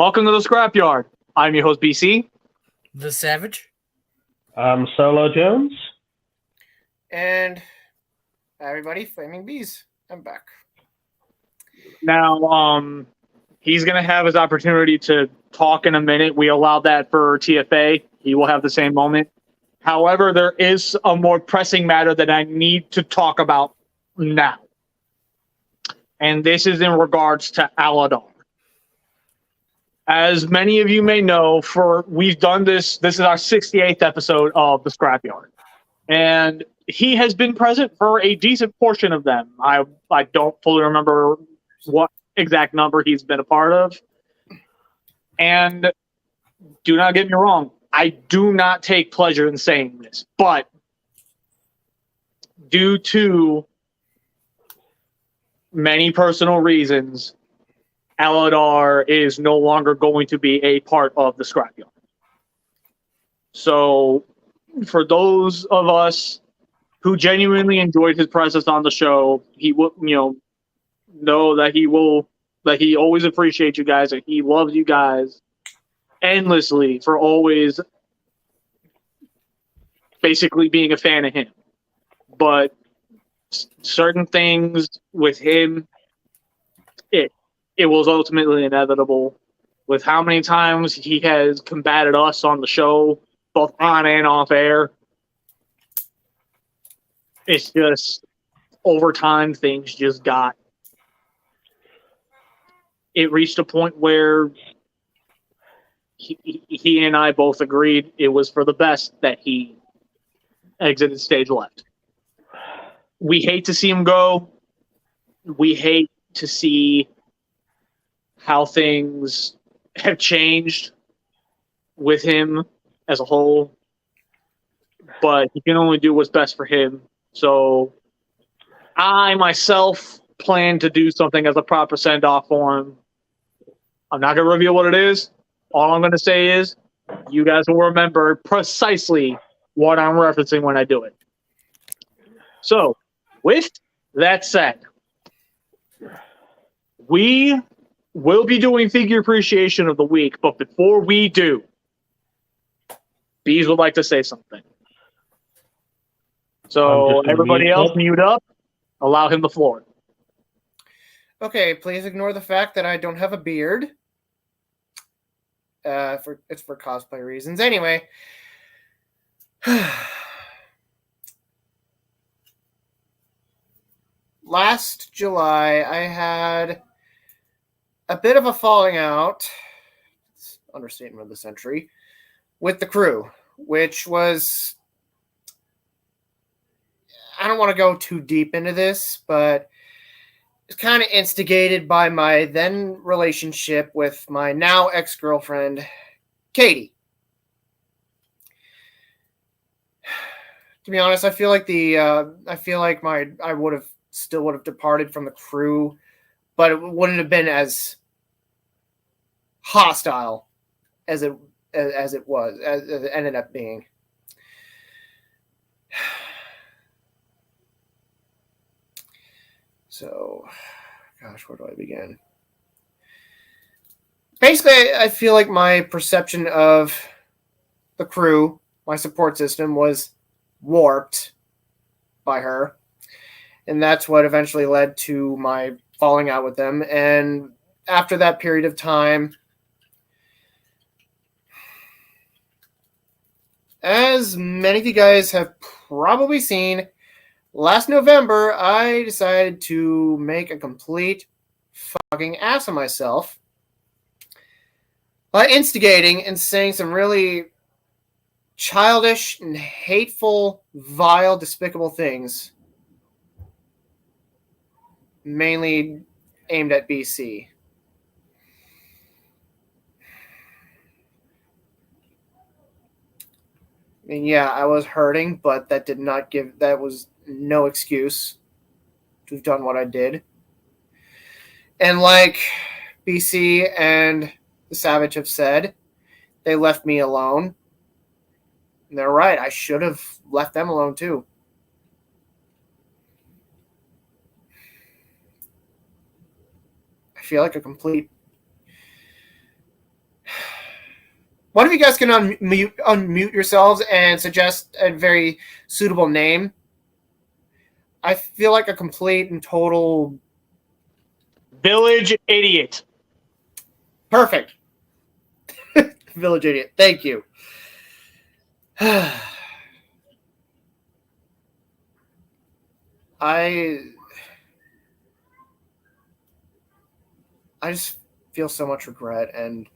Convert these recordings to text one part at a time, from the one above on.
Welcome to the Scrapyard. I'm your host, BC. The Savage. Solo Jones. And everybody, Flaming Bees. I'm back. Now, he's going to have his opportunity to talk in a minute. We allowed that for TFA. He will have the same moment. However, there is a more pressing matter that I need to talk about now. And this is in regards to Aladar. As many of you may know, we've done this is our 68th episode of the Scrapyard. And he has been present for a decent portion of them. I don't fully remember what exact number he's been a part of. And do not get me wrong, I do not take pleasure in saying this, but due to many personal reasons, Aladar is no longer going to be a part of the Scrapyard. So, for those of us who genuinely enjoyed his presence on the show, he will, know that he always appreciates you guys and he loves you guys endlessly for always basically being a fan of him. But certain things with him, it was ultimately inevitable. With how many times he has combated us on the show, both on and off air, it's just over time things just got. It reached a point where he and I both agreed it was for the best that he exited stage left. We hate to see him go. We hate to see how things have changed with him as a whole. But he can only do what's best for him. So I myself plan to do something as a proper send-off for him. I'm not going to reveal what it is. All I'm going to say is you guys will remember precisely what I'm referencing when I do it. So, with that said, we will be doing Figure Appreciation of the Week, but before we do, Bees would like to say something. So, everybody else, mute up. Allow him the floor. Okay, please ignore the fact that I don't have a beard. It's for cosplay reasons. Anyway. Last July, I had a bit of a falling out, it's understatement of the century, with the crew, which was, I don't want to go too deep into this, but it's kind of instigated by my then relationship with my now ex-girlfriend, Katie. To be honest, I feel like I would have departed from the crew, but it wouldn't have been as hostile as it ended up being. So, gosh, where do I begin? Basically, I feel like my perception of the crew, my support system, was warped by her. And that's what eventually led to my falling out with them. And after that period of time, as many of you guys have probably seen, last November, I decided to make a complete fucking ass of myself by instigating and saying some really childish and hateful, vile, despicable things, mainly aimed at BC. I mean, yeah, I was hurting, but that was no excuse to have done what I did. And like BC and the Savage have said, they left me alone. And they're right, I should have left them alone too. I feel like a complete One of you guys can unmute yourselves and suggest a very suitable name. I feel like a complete and total... Village idiot. Perfect. Village idiot. Thank you. I just feel so much regret, and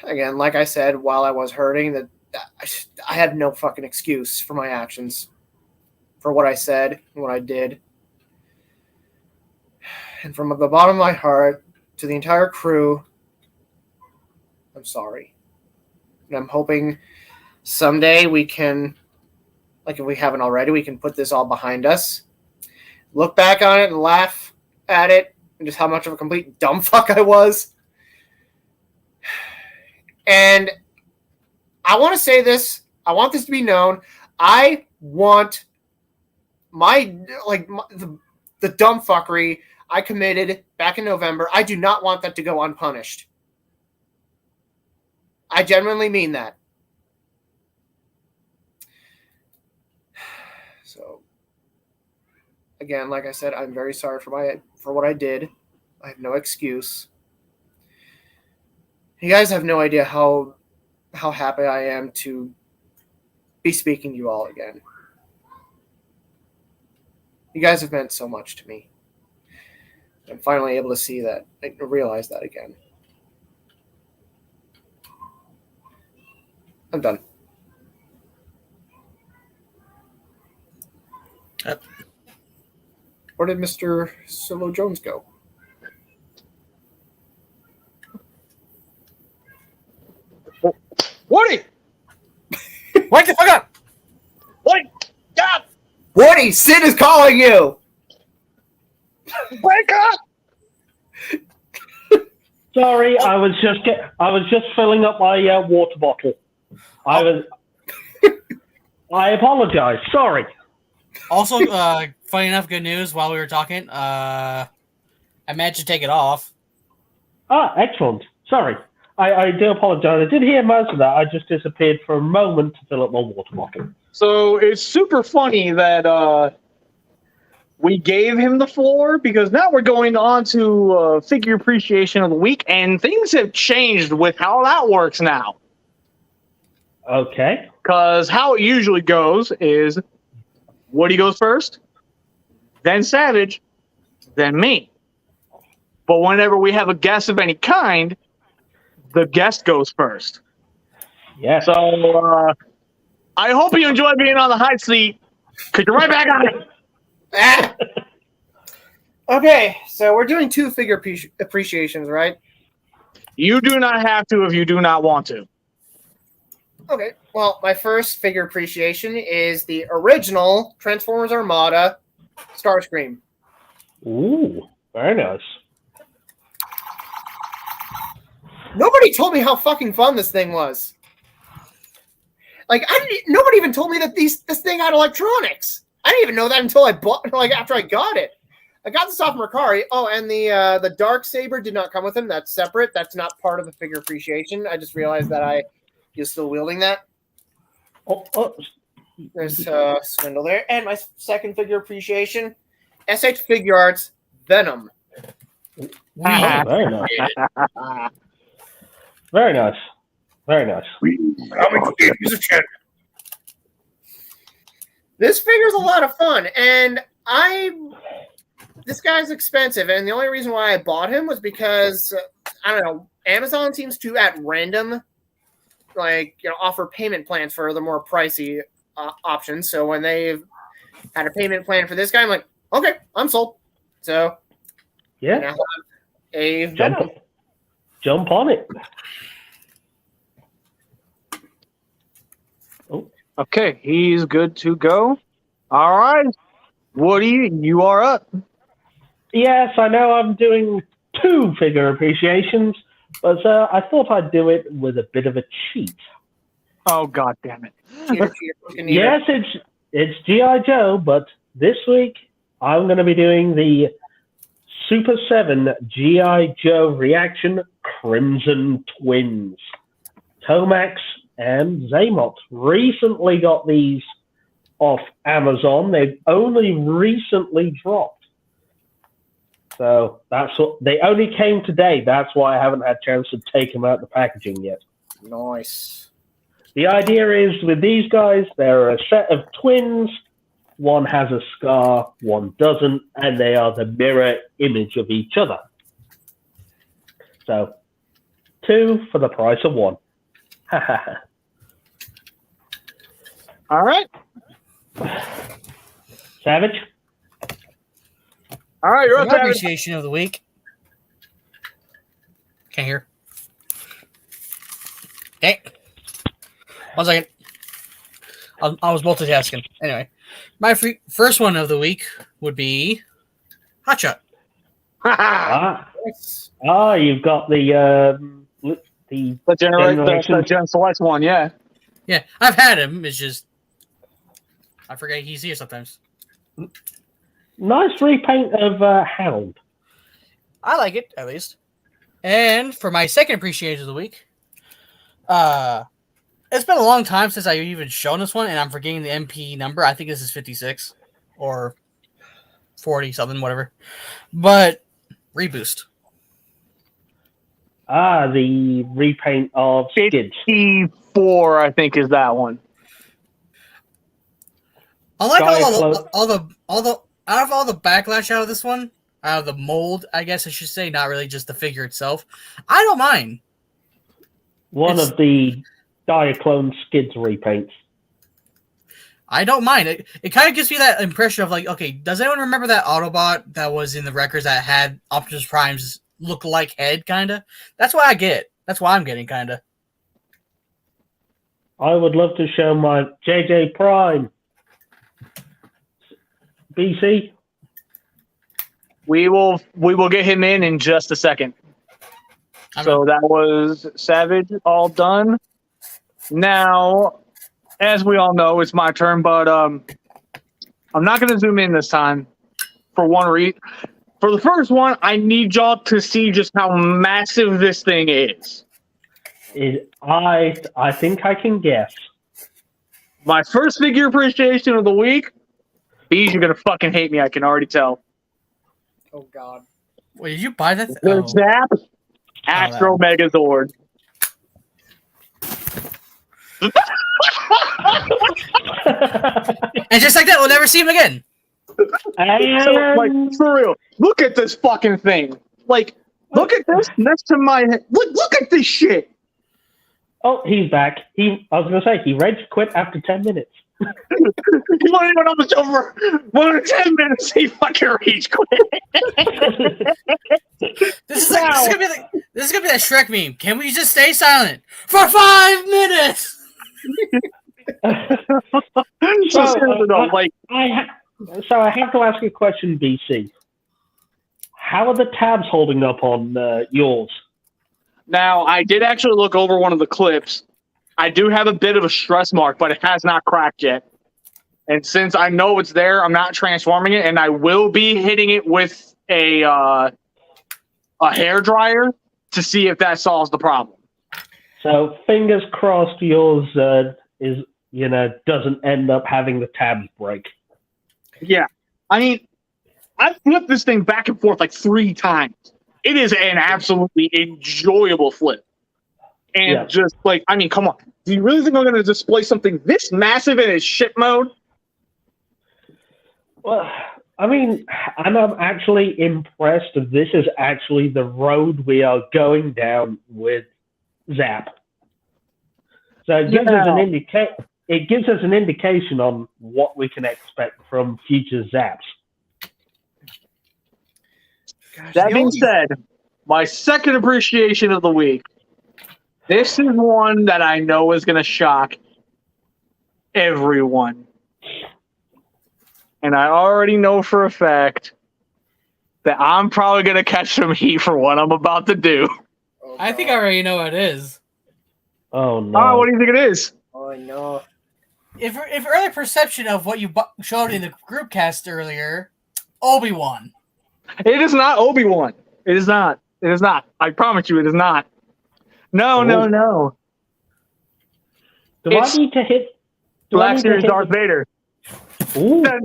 again, like I said, while I was hurting, that I had no fucking excuse for my actions, for what I said and what I did. And from the bottom of my heart to the entire crew, I'm sorry. And I'm hoping someday we can, like if we haven't already, we can put this all behind us, look back on it and laugh at it, and just how much of a complete dumb fuck I was. And I want to say this. I want this to be known. I want the dumb fuckery I committed back in November. I do not want that to go unpunished. I genuinely mean that. So, again, like I said, I'm very sorry for what I did. I have no excuse. You guys have no idea how happy I am to be speaking to you all again. You guys have meant so much to me. I'm finally able to see that, realize that again. I'm done. Where did Mr. Solo Jones go? Woody! Wake the fuck up! Woody! God! Woody, Sid is calling you! Wake up! Sorry, I was just filling up my water bottle. I apologize. Sorry. Also, funny enough, good news. While we were talking, I managed to take it off. Ah, excellent. Sorry. I do apologize. I did hear most of that. I just disappeared for a moment to fill up my water bottle. So it's super funny that we gave him the floor, because now we're going on to figure appreciation of the week, and things have changed with how that works now. Okay. Because how it usually goes is Woody goes first, then Savage, then me. But whenever we have a guest of any kind, the guest goes first. Yeah. So I hope you enjoy being on the hot seat, because you're right back on it. Okay, so we're doing 2 figure appreciations, right? You do not have to if you do not want to. Okay, well, my first figure appreciation is the original Transformers Armada Starscream. Ooh, very nice. Nobody told me how fucking fun this thing was. Like, nobody even told me that this thing had electronics. I didn't even know that until after I got it. I got this off Mercari. Oh, and the Dark Saber did not come with him. That's separate. That's not part of the figure appreciation. I just realized that you're still wielding that. Oh. There's Swindle there. And my second figure appreciation, SH Figure Arts Venom. Oh, very nice. Very nice. Very nice. This figure's a lot of fun, and this guy's expensive, and the only reason why I bought him was because I don't know, Amazon seems to at random offer payment plans for the more pricey options. So when they've had a payment plan for this guy, I'm like, okay, I'm sold. So yeah, now I have a Venom. Jump on it. Okay, he's good to go. All right, Woody, you are up. Yes, I know I'm doing 2 figure appreciations, but I thought I'd do it with a bit of a cheat. Oh, God damn it. Yes, it's G.I. Joe, but this week I'm going to be doing the Super 7 G.I. Joe Reaction Crimson Twins. Tomax and Zaymot. Recently got these off Amazon. They've only recently dropped. So that's what they only came today. That's why I haven't had a chance to take them out of the packaging yet. Nice. The idea is with these guys, they're a set of twins. One has a scar, one doesn't, and they are the mirror image of each other. So, 2 for the price of 1. All right. Savage? All right, you're For up, my Savage. appreciation of the week. Can't hear. Dang. 1 second. I was multitasking. Anyway, my first one of the week would be Hotshot. You've got the the Gen Select one, yeah. Yeah, I've had him. It's just I forget he's here sometimes. nice repaint of Hound. I like it, at least. And for my second appreciation of the week, it's been a long time since I've even shown this one, and I'm forgetting the MP number. I think this is 56 or 40 something, whatever. But Reboost. The repaint of Skids. 54, I think, is that one. I like all the out of all the backlash out of this one, out of the mold, I guess I should say, not really just the figure itself. I don't mind. One of the Diaclone Skids repaints. I don't mind. It kind of gives me that impression of like, okay, does anyone remember that Autobot that was in the records that had Optimus Prime's look like head, kind of? That's what I get. That's what I'm getting, kind of. I would love to show my JJ Prime. BC? We will get him in just a second. So that was Savage, all done. Now, as we all know, it's my turn, but I'm not going to zoom in this time for one reason. For the first one, I need y'all to see just how massive this thing is. I think I can guess. My first figure appreciation of the week. Bees, you're going to fucking hate me, I can already tell. Oh, God. Wait, did you buy that? The Zap Astro Megazord. And just like that, we'll never see him again. So, like, for real, look at this fucking thing. Like, look at this next to my head. Look at this shit. Oh, he's back. I was going to say, he rage quit after 10 minutes. He wasn't even on the show for more than 10 minutes. He fucking rage quit. This is gonna be that Shrek meme. Can we just stay silent for 5 minutes? So I have to ask you a question, BC. How are the tabs holding up on yours? Now, I did actually look over one of the clips. I do have a bit of a stress mark, but it has not cracked yet. And since I know it's there, I'm not transforming it, and I will be hitting it with a hair dryer to see if that solves the problem. So fingers crossed yours doesn't end up having the tabs break. Yeah. I mean, I've flipped this thing back and forth like 3 times. It is an absolutely enjoyable flip. And just like, I mean, come on. Do you really think I'm going to display something this massive in its ship mode? Well, I mean, and I'm actually impressed that this is actually the road we are going down with Zap. So it gives us an indication on what we can expect from future Zaps. Gosh, That being said, my second appreciation of the week. This is one that I know is going to shock everyone. And I already know for a fact that I'm probably going to catch some heat for what I'm about to do. Oh, I think I already know what it is. Oh, no. Oh, what do you think it is? Oh, no. If early perception of what you showed in the group cast earlier, Obi-Wan. It is not Obi-Wan. It is not. It is not. I promise you it is not. No. Do I It's need to hit? Do I Black need to Series hit Darth Vader. Ooh. I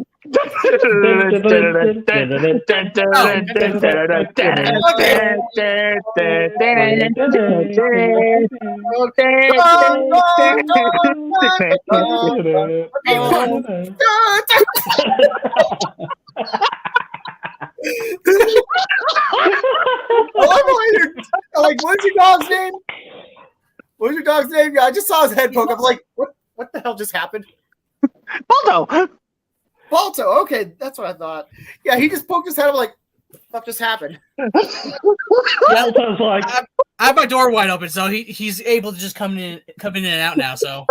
love how you're like, what's your dog's name? What's your dog's name? Yeah, I just saw his head poke up. Like, what the hell just happened? Balto. Balto. Okay, that's what I thought. Yeah, he just poked his head up. Like, what just happened? Balto's like, I have my door wide open, so he's able to just come in and out now. So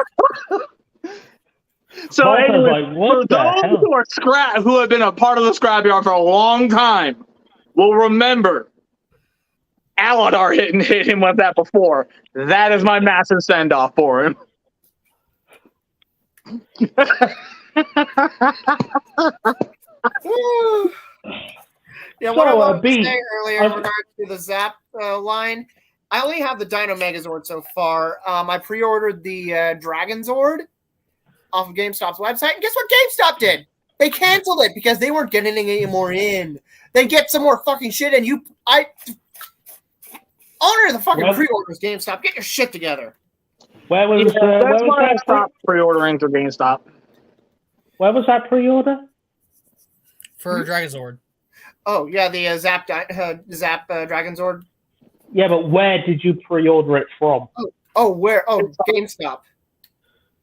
Anyway, like, what for the those hell? who have been a part of the Scrapyard for a long time, will remember Aladar hit him with that before. That is my massive send off for him. Yeah, what I So, wanted to B, say earlier in regards to the Zap line, I only have the Dino Megazord so far. I pre-ordered the Dragon Zord off of GameStop's website, and guess what GameStop did? They canceled it because they weren't getting any more in. They get some more fucking shit, and honor the fucking pre-orders, GameStop. Get your shit together. Where was That's where was why I that? stopped pre-ordering through GameStop. Where was that pre-order? for Dragon Zord. Oh yeah, the Zap Dragon Zord. Yeah, but where did you pre-order it from? Oh, where? Oh, GameStop.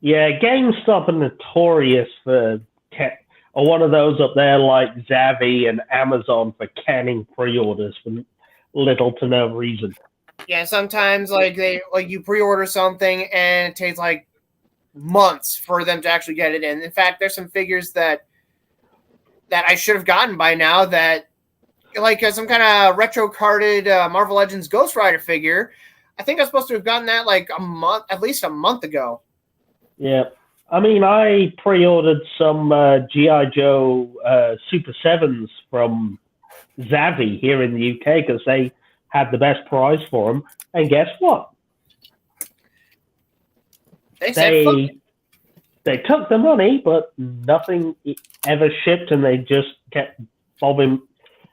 Yeah, GameStop are notorious for or one of those up there like Zavvi and Amazon for canning pre-orders for little to no reason. Yeah, sometimes you pre-order something and it takes like months for them to actually get it in. In fact, there's some figures that I should have gotten by now that like some kind of retro carded Marvel Legends Ghost Rider figure. I think I'm supposed to have gotten that like at least a month ago. Yeah. I mean, I pre-ordered some G.I. Joe Super 7s from Zavvi here in the UK because they had the best price for them. And guess what? They took the money, but nothing ever shipped, and they just kept bobbing.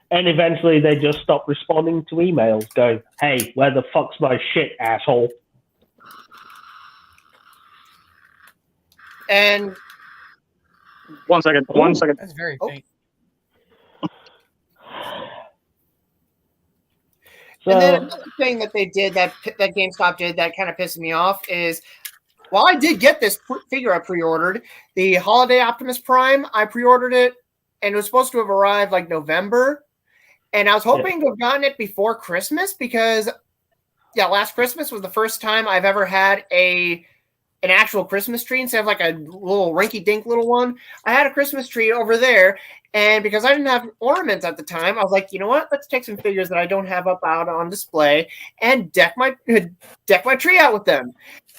And eventually they just stopped responding to emails going, hey, where the fuck's my shit, asshole? And one second. That's very faint. So, and then another thing that they did that GameStop did that kind of pissed me off is, while I did get this figure I pre-ordered, the Holiday Optimus Prime, I pre-ordered it, and it was supposed to have arrived like November, and I was hoping to have gotten it before Christmas because, last Christmas was the first time I've ever had an actual Christmas tree instead of like a little rinky-dink little one. I had a Christmas tree over there, and because I didn't have ornaments at the time, I was like, you know what? Let's take some figures that I don't have up out on display and deck my tree out with them.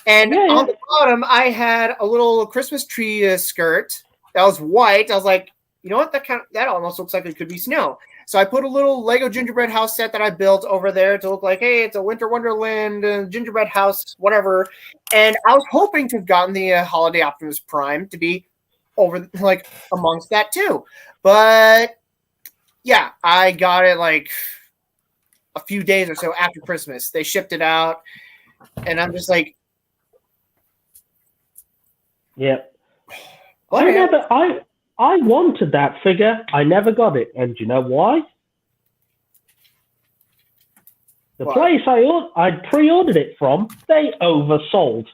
And on the bottom, I had a little Christmas tree skirt that was white. I was like, you know what? That almost looks like it could be snow. So I put a little Lego gingerbread house set that I built over there to look like, hey, it's a Winter Wonderland gingerbread house, whatever. And I was hoping to have gotten the Holiday Optimus Prime to be over like amongst that too. But yeah, I got it like a few days or so after Christmas. They shipped it out, and I'm just like, yeah. I wanted that figure. I never got it. And do you know why? The place I pre-ordered it from, they oversold.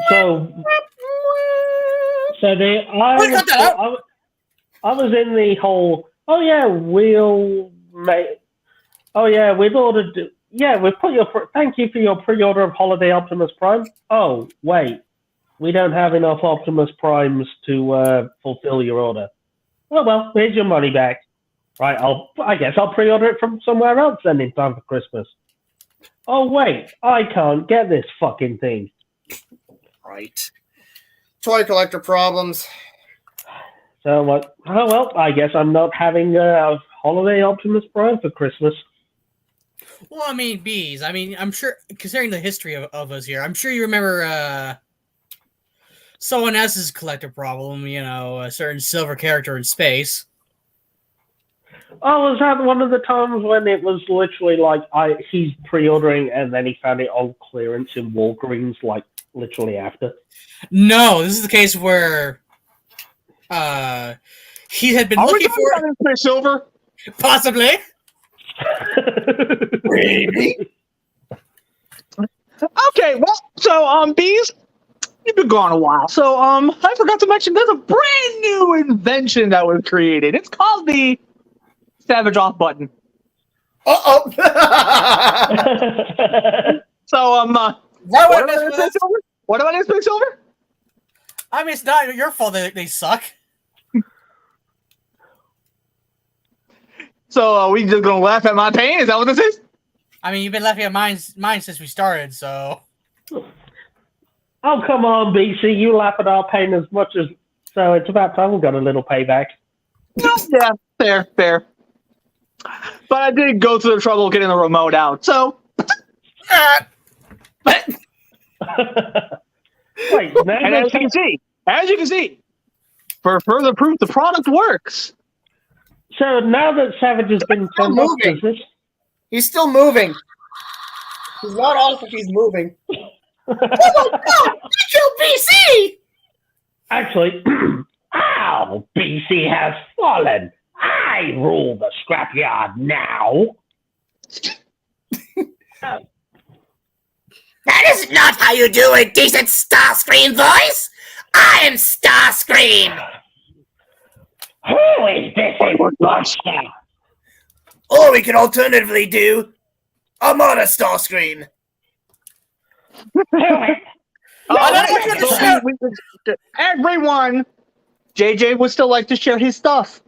So I was in the whole, we've ordered, thank you for your pre-order of Holiday Optimus Prime. Oh, wait. We don't have enough Optimus Primes to fulfill your order. Oh, well, here's your money back. Right, I guess I'll pre-order it from somewhere else then in time for Christmas. Oh, wait, I can't get this fucking thing. Right. Toy collector problems. So, I guess I'm not having a Holiday Optimus Prime for Christmas. Well, I mean, bees. I mean, I'm sure, considering the history of us here, I'm sure you remember someone else's collector problem, a certain silver character in space. Oh, was that one of the times when it was literally like he's pre-ordering and then he found it on clearance in Walgreens, like literally after? No, this is the case where he had been Are we looking talking for about Infinite Silver? possibly. Maybe. Okay, well, so bees, you've been gone a while. So I forgot to mention there's a brand new invention that was created. It's called the Savage Off button. Uh-oh. So What about Infinite Silver? What about Infinite Silver? I mean, it's not your fault that they suck. So we just gonna laugh at my pain? Is that what this is? I mean, you've been laughing at mine since we started, so. Oh, come on, BC. You laugh at our pain as much as... So it's about time we got a little payback. No, yeah, fair. But I did go through the trouble of getting the remote out, so. Wait, And as you can see, for further proof, the product works. so now that Savage has been still turned off, moving. does this... He's still moving. He's not off if he's moving. Oh my god! Kill BC! Actually, ow, BC has fallen. I rule the scrapyard now. That is not how you do a decent Starscream voice! I am Starscream! Who is this imposter? Or we could alternatively do Armada Starscream. Everyone, JJ would still like to share his stuff.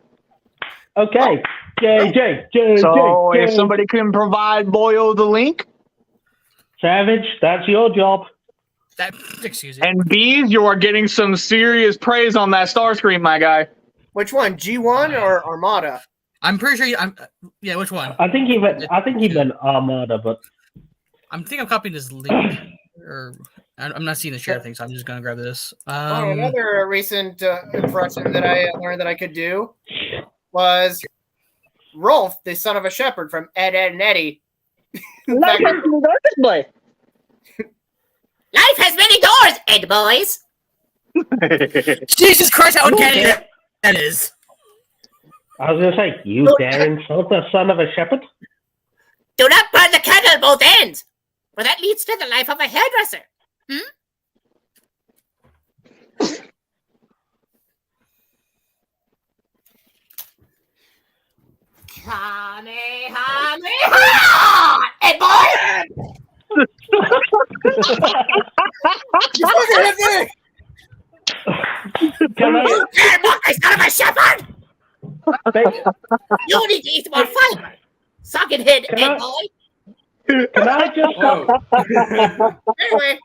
Okay, JJ. So if somebody can provide Boyo the link, Savage, that's your job. Excuse me. and Bees, you are getting some serious praise on that Starscream, my guy. Which one, G1 or Armada? I'm pretty sure yeah, which one? I think he meant Armada, but I'm copying this link. Or I'm not seeing the share thing, so I'm just gonna grab this. Another recent impression that I learned that I could do was Rolf, the son of a shepherd from Ed, Ed, and Eddie. Life has many doors, Ed boys! Jesus Christ, how uncanny that is. I was going to say, you dare insult the son of a shepherd? Do not burn the candle at both ends, for that leads to the life of a hairdresser. Kamehameha! Ed boy! Can I, You dare mock the son of a shepherd! You need to eat more fiber! Sock it head, Can Ed I- boy! can I just... Anyway,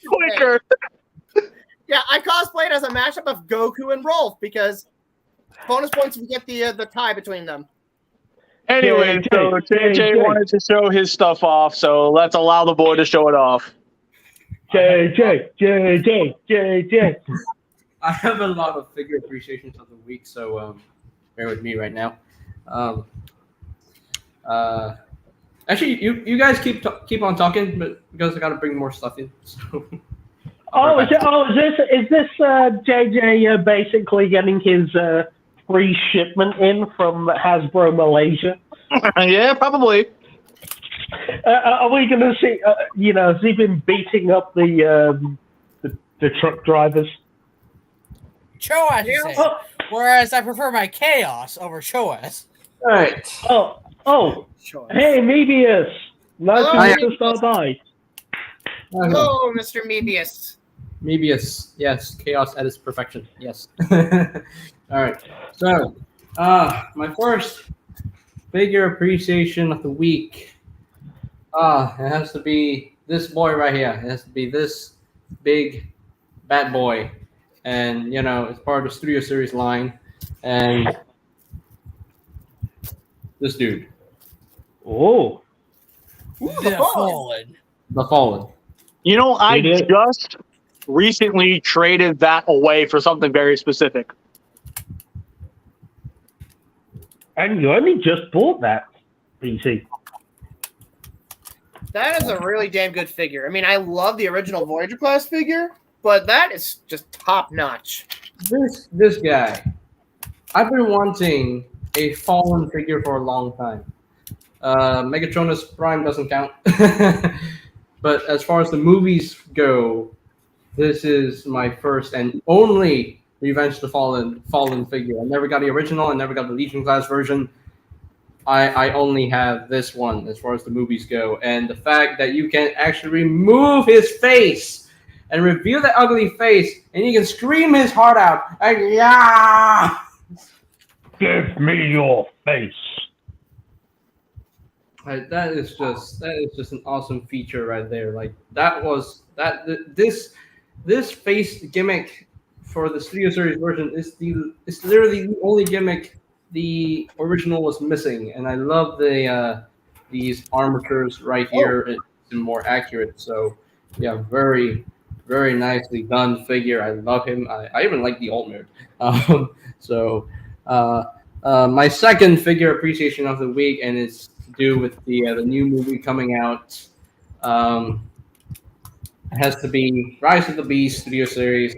Quicker. yeah, I cosplayed as a mashup of Goku and Rolf because bonus points if you get the tie between them. Anyway, so JJ wanted to show his stuff off, so let's allow the boy to show it off. JJ. I have a lot of figure appreciations of the week, so bear with me right now. Actually, you guys keep on talking, but because I got to bring more stuff in. So. Is this JJ basically getting his free shipment in from Hasbro Malaysia? Yeah, probably. Are we going to see? Has he been beating up the truck drivers? Choas, you say. Whereas I prefer my chaos over Choas. All right. Oh, Sure. hey, Mebius. Nice to meet you, stop by. Hello, Mr. Mebius. Mebius, yes, chaos at its perfection, yes. All right, so my first figure appreciation of the week. It has to be this boy right here. It has to be this big bad boy, and it's part of the Studio Series line, and This dude, Oh, The Fallen. the Fallen. You know, I It is. just recently traded that away for something very specific. and you only just bought that PC. That is a really damn good figure. I mean, I love the original Voyager class figure, but that is just top notch. This guy, I've been wanting a Fallen figure for a long time. Megatronus Prime doesn't count, but as far as the movies go, this is my first and only Revenge of the Fallen figure. I never got the original. I never got the Legion class version. I only have this one as far as the movies go, and the fact that you can actually remove his face and reveal that ugly face, and you can scream his heart out, like, yeah! Give me your face. That is just an awesome feature right there. Like this face gimmick for the Studio Series version is literally the only gimmick the original was missing, and I love these armatures right here. It's more accurate. So yeah, very very nicely done figure. I love him. I even like the alt mode. My second figure appreciation of the week, and it's to do with the new movie coming out. It has to be Rise of the Beast Studio Series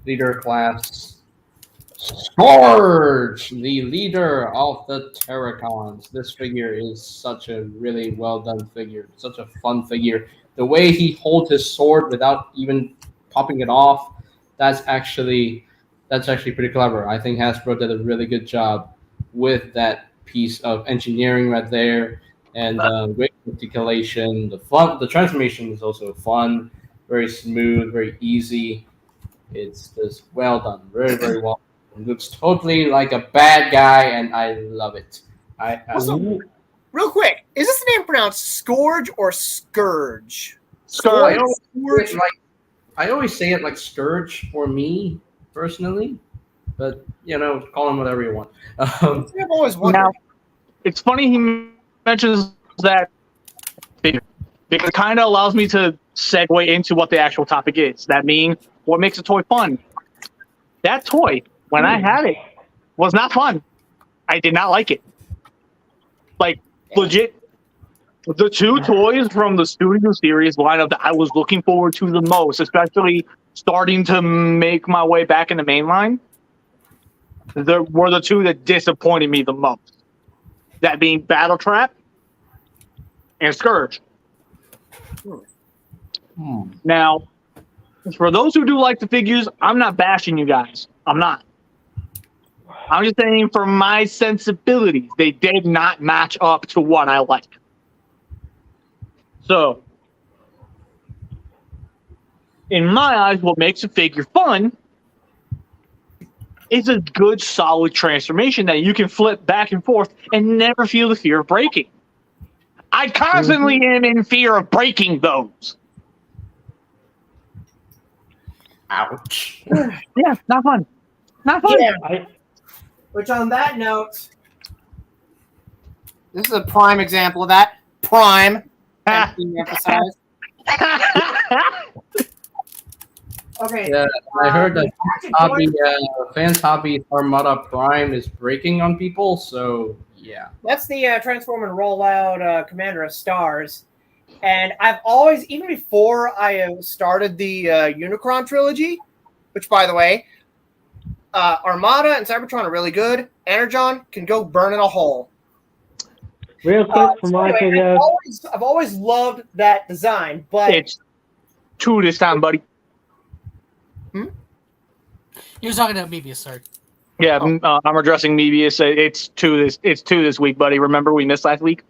leader class. Scourge, the leader of the Terracons. This figure is such a really well done figure, such a fun figure. The way he holds his sword without even popping it off, that's actually pretty clever. I think Hasbro did a really good job with that piece of engineering right there, and great articulation. The transformation is also fun, very smooth, very easy. It's just well done, very very well. It looks totally like a bad guy, and I love it. Also, real quick, is this name pronounced Scourge or Scourge? Scourge. I always say it like Scourge for me personally, but call him whatever you want. I've always wondered. Now, it's funny he mentions that figure because it kind of allows me to segue into what the actual topic is. That means what makes a toy fun. That toy, when I had it, was not fun. I did not like it. Like, legit, the two toys from the Studio Series lineup that I was looking forward to the most, especially starting to make my way back in the mainline, were the two that disappointed me the most. That being Battle Trap and Scourge. Now, for those who do like the figures, I'm not bashing you guys. I'm not. I'm just saying for my sensibilities, they did not match up to what I like. So, in my eyes, what makes a figure fun is a good, solid transformation that you can flip back and forth and never feel the fear of breaking. I constantly am in fear of breaking those. Ouch. Yeah, not fun. Not fun. Yeah. Which, on that note, this is a prime example of that. Prime. Being emphasized. Okay. Yeah, I heard that Fans Hobby Armada Prime is breaking on people, so yeah. That's the Transform and Rollout Commander of Stars. And I've always, even before I started the Unicron trilogy, which, by the way, Armada and Cybertron are really good. Energon can go burn in a hole. Real quick, from my figure. I've always loved that design, but It's 2 this time, buddy. He was talking to Mebius, sorry. Yeah, I'm addressing Mebius. It's 2 this week, buddy. Remember we missed last week?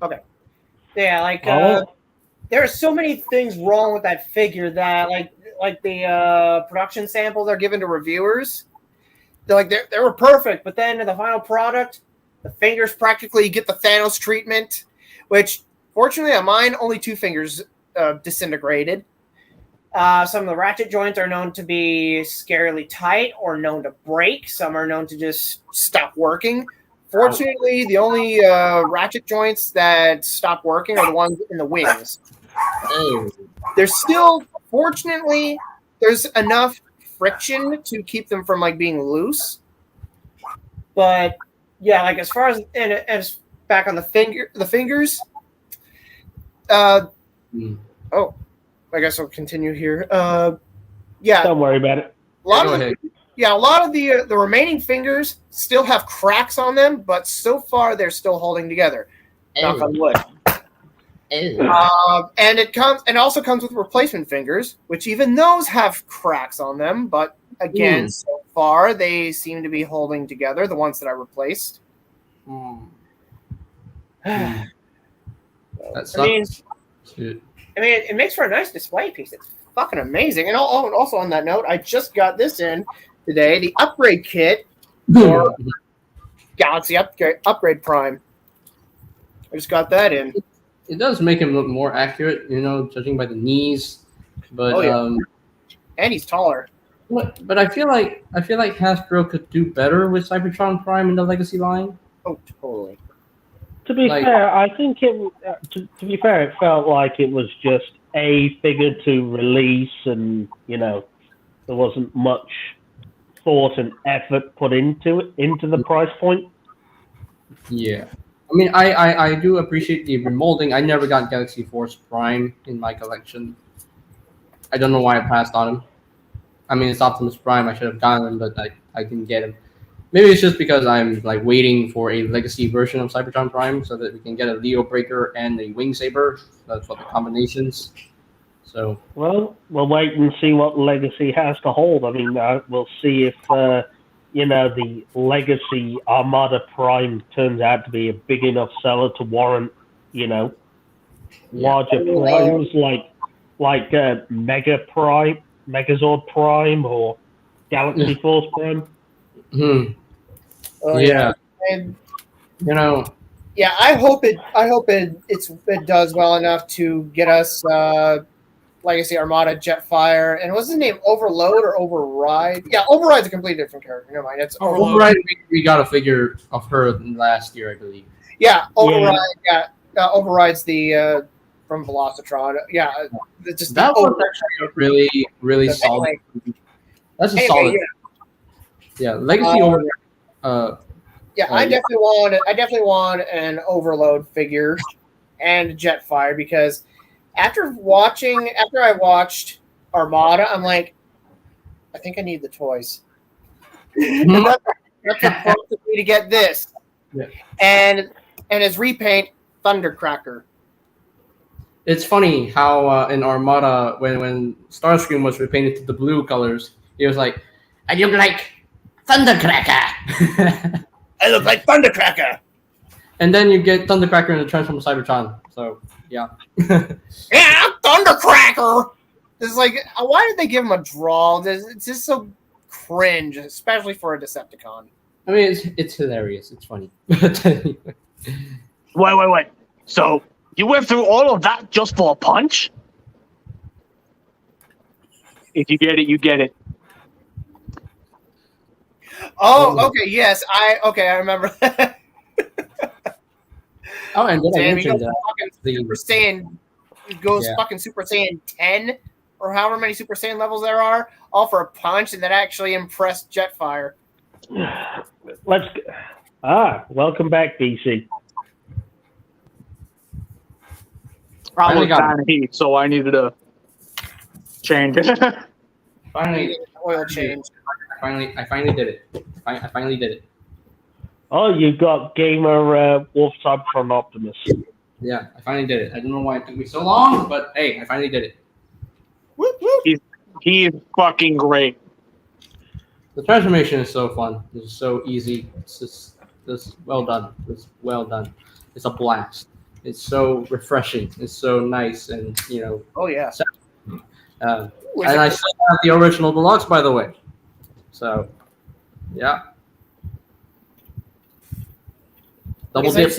okay. Yeah, there are so many things wrong with that figure that, like the production samples are given to reviewers. They were perfect, but then in the final product, the fingers practically get the Thanos treatment, which fortunately on mine only 2 fingers disintegrated. Some of the ratchet joints are known to be scarily tight or known to break. Some are known to just stop working. Fortunately, the only ratchet joints that stop working are the ones in the wings. Oh. There's still, fortunately, there's enough friction to keep them from like being loose. But yeah, like as far as back on the fingers. Oh, I guess I'll continue here. Yeah, Don't worry about it. a lot Go of ahead. a lot of the remaining fingers still have cracks on them, but so far they're still holding together. Knock on wood. And it also comes with replacement fingers, which even those have cracks on them. But again, so far they seem to be holding together. The ones that I replaced. That sucks. I mean, it makes for a nice display piece. It's fucking amazing. And also on that note, I just got this in today, the upgrade kit for Galaxy Upgrade Prime. I just got that in. It does make him look more accurate, judging by the knees. But and he's taller. but I feel like Hasbro could do better with Cybertron Prime in the Legacy line. Oh, totally. To be fair, I think it. To be fair, it felt like it was just a figure to release, and there wasn't much thought and effort put into the price point. Yeah, I mean, I do appreciate the remolding. I never got Galaxy Force Prime in my collection. I don't know why I passed on him. I mean, it's Optimus Prime. I should have gotten him, but I didn't get him. Maybe it's just because I'm like waiting for a Legacy version of Cybertron Prime so that we can get a Leo Breaker and a Wing Saber. That's what the combinations. So we'll wait and see what Legacy has to hold. I mean, we'll see if the Legacy Armada Prime turns out to be a big enough seller to warrant larger primes like Mega Prime, Megazord Prime, or Galaxy Force Prime. Yeah. And yeah, I hope it does well enough to get us Legacy Armada Jetfire, and what's his name? Overload or Override? Yeah, Override's a completely different character. Never mind. It's Override. We got a figure of her last year, I believe. Yeah, Override. Yeah, Override's the from Velocitron. Yeah, just that was actually really, really solid. That's a solid. Yeah, Legacy Override. Yeah, I definitely want an Overload figure and a Jetfire, because after I watched Armada, I'm like, I think I need the toys. That's what prompted me to get this. Yeah. And his repaint, Thundercracker. It's funny how in Armada, when Starscream was repainted to the blue colors, he was like, I look like Thundercracker. I look like Thundercracker. And then you get Thundercracker in the Transform Cybertron. So, yeah. Yeah, Thundercracker! It's like, why did they give him a draw? It's just so cringe, especially for a Decepticon. I mean, it's hilarious. It's funny. Wait. So, you went through all of that just for a punch? If you get it, you get it. Oh, okay, yes. I remember that. Oh, and then I Damn, mentioned he goes fucking Super Saiyan 10, or however many Super Saiyan levels there are, all for a punch, and that actually impressed Jetfire. Welcome back, DC. I was kind of heat, so I needed to change it. Finally, oil change. I finally did it. I finally did it. Oh, you got Gamer Wolf Cybertron Optimus. Yeah, I finally did it. I don't know why it took me so long, but hey, I finally did it. Whoop, whoop. He's fucking great. The transformation is so fun. It's so easy. It's just well done. It's well done. It's a blast. It's so refreshing. It's so nice, and Oh yeah. And I still have the original deluxe, by the way. So, yeah. Double dip.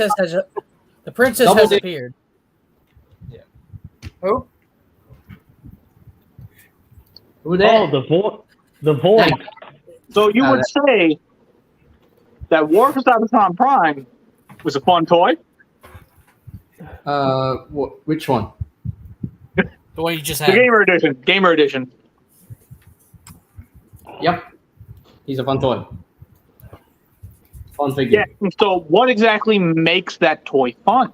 The princess has appeared. Yeah. Who? Who there? Oh, the void. So you would say that War for Cybertron Prime was a fun toy. Which one? The one you just The had. Gamer Edition. Gamer Edition. Yep. He's a fun toy. Fun figure. Yeah. So, what exactly makes that toy fun?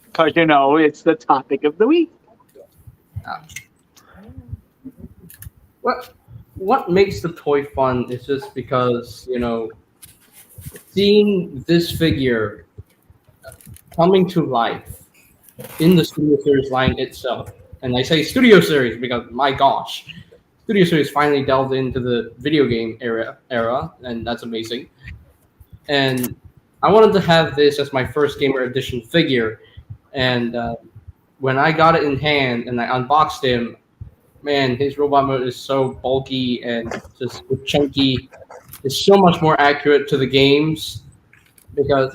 Because it's the topic of the week. What makes the toy fun is just because seeing this figure coming to life in the Studio Series line itself, and I say Studio Series because my gosh, Studio Series finally delved into the video game era, and that's amazing. And I wanted to have this as my first Gamer Edition figure, and when I got it in hand and I unboxed him, man, his robot mode is so bulky and just chunky. It's so much more accurate to the games because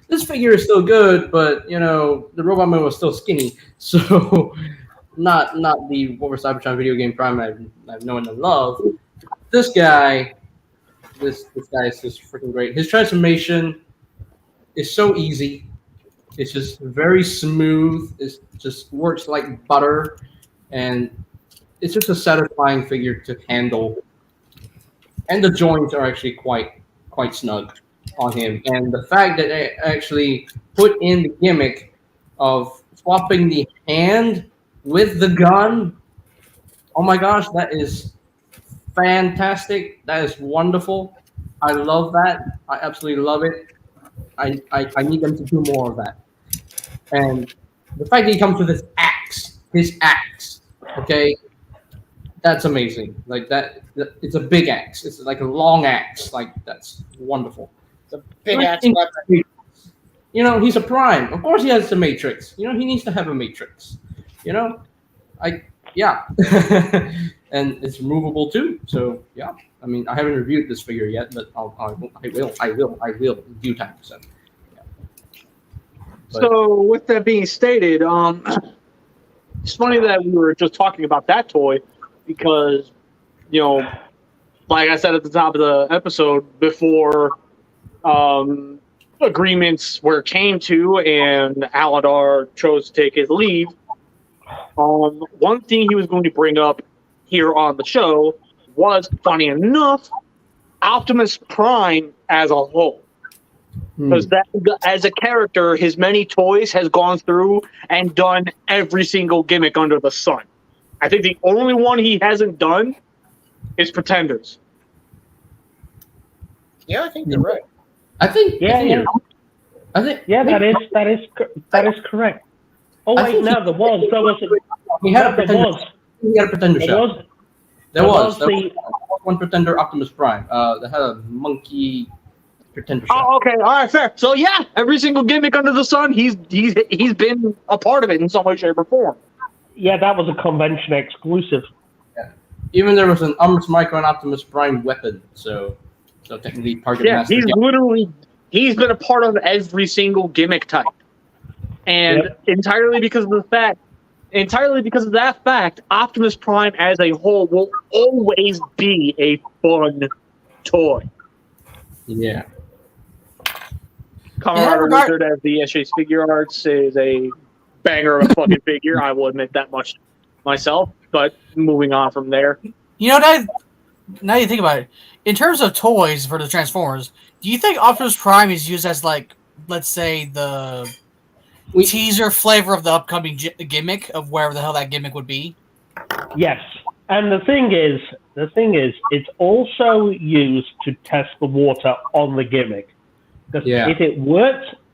this figure is still good, but the robot mode was still skinny. So not the War for Cybertron video game Prime I've known and love. This guy is just freaking great. His transformation is so easy. It's just very smooth. It just works like butter, and it's just a satisfying figure to handle. And the joints are actually quite snug on him. And the fact that they actually put in the gimmick of swapping the hand with the gun, oh my gosh, that is fantastic. That is wonderful. I love that. I absolutely love it. I need them to do more of that. And the fact that he comes with his axe, okay, that's amazing. Like that, it's a big axe. It's like a long axe. Like that's wonderful. It's a big axe weapon. He's a Prime. Of course, he has the Matrix. He needs to have a Matrix. Yeah, and it's removable too. So yeah, I mean, I haven't reviewed this figure yet, but I will in due time. So. Yeah. So with that being stated, it's funny that we were just talking about that toy because, like I said at the top of the episode, before agreements were came to and Aladar chose to take his leave, one thing he was going to bring up here on the show was, funny enough, Optimus Prime as a whole. Because as a character, his many toys has gone through and done every single gimmick under the sun. I think the only one he hasn't done is Pretenders. Yeah, I think you're right. I think that is correct. Oh wait, no, there was. He had a Pretender. He had a Pretender shop. There was one Pretender Optimus Prime. That had a monkey Pretender shop. Oh, okay, all right, fair. So yeah, every single gimmick under the sun, he's been a part of it in some way, shape, or form. Yeah, that was a convention exclusive. Yeah. Even there was an Optimus Micro and Optimus Prime weapon, so technically Target Master. He's been a part of every single gimmick type. And entirely because of that fact, Optimus Prime as a whole will always be a fun toy. Yeah. Comrade Wizard as the SJ's Figure Arts is a banger of a fucking figure. I will admit that much myself. But moving on from there. Now you think about it, in terms of toys for the Transformers, do you think Optimus Prime is used as, like, let's say, the teaser flavor of the upcoming gimmick of wherever the hell that gimmick would be? Yes, and the thing is, it's also used to test the water on the gimmick. Because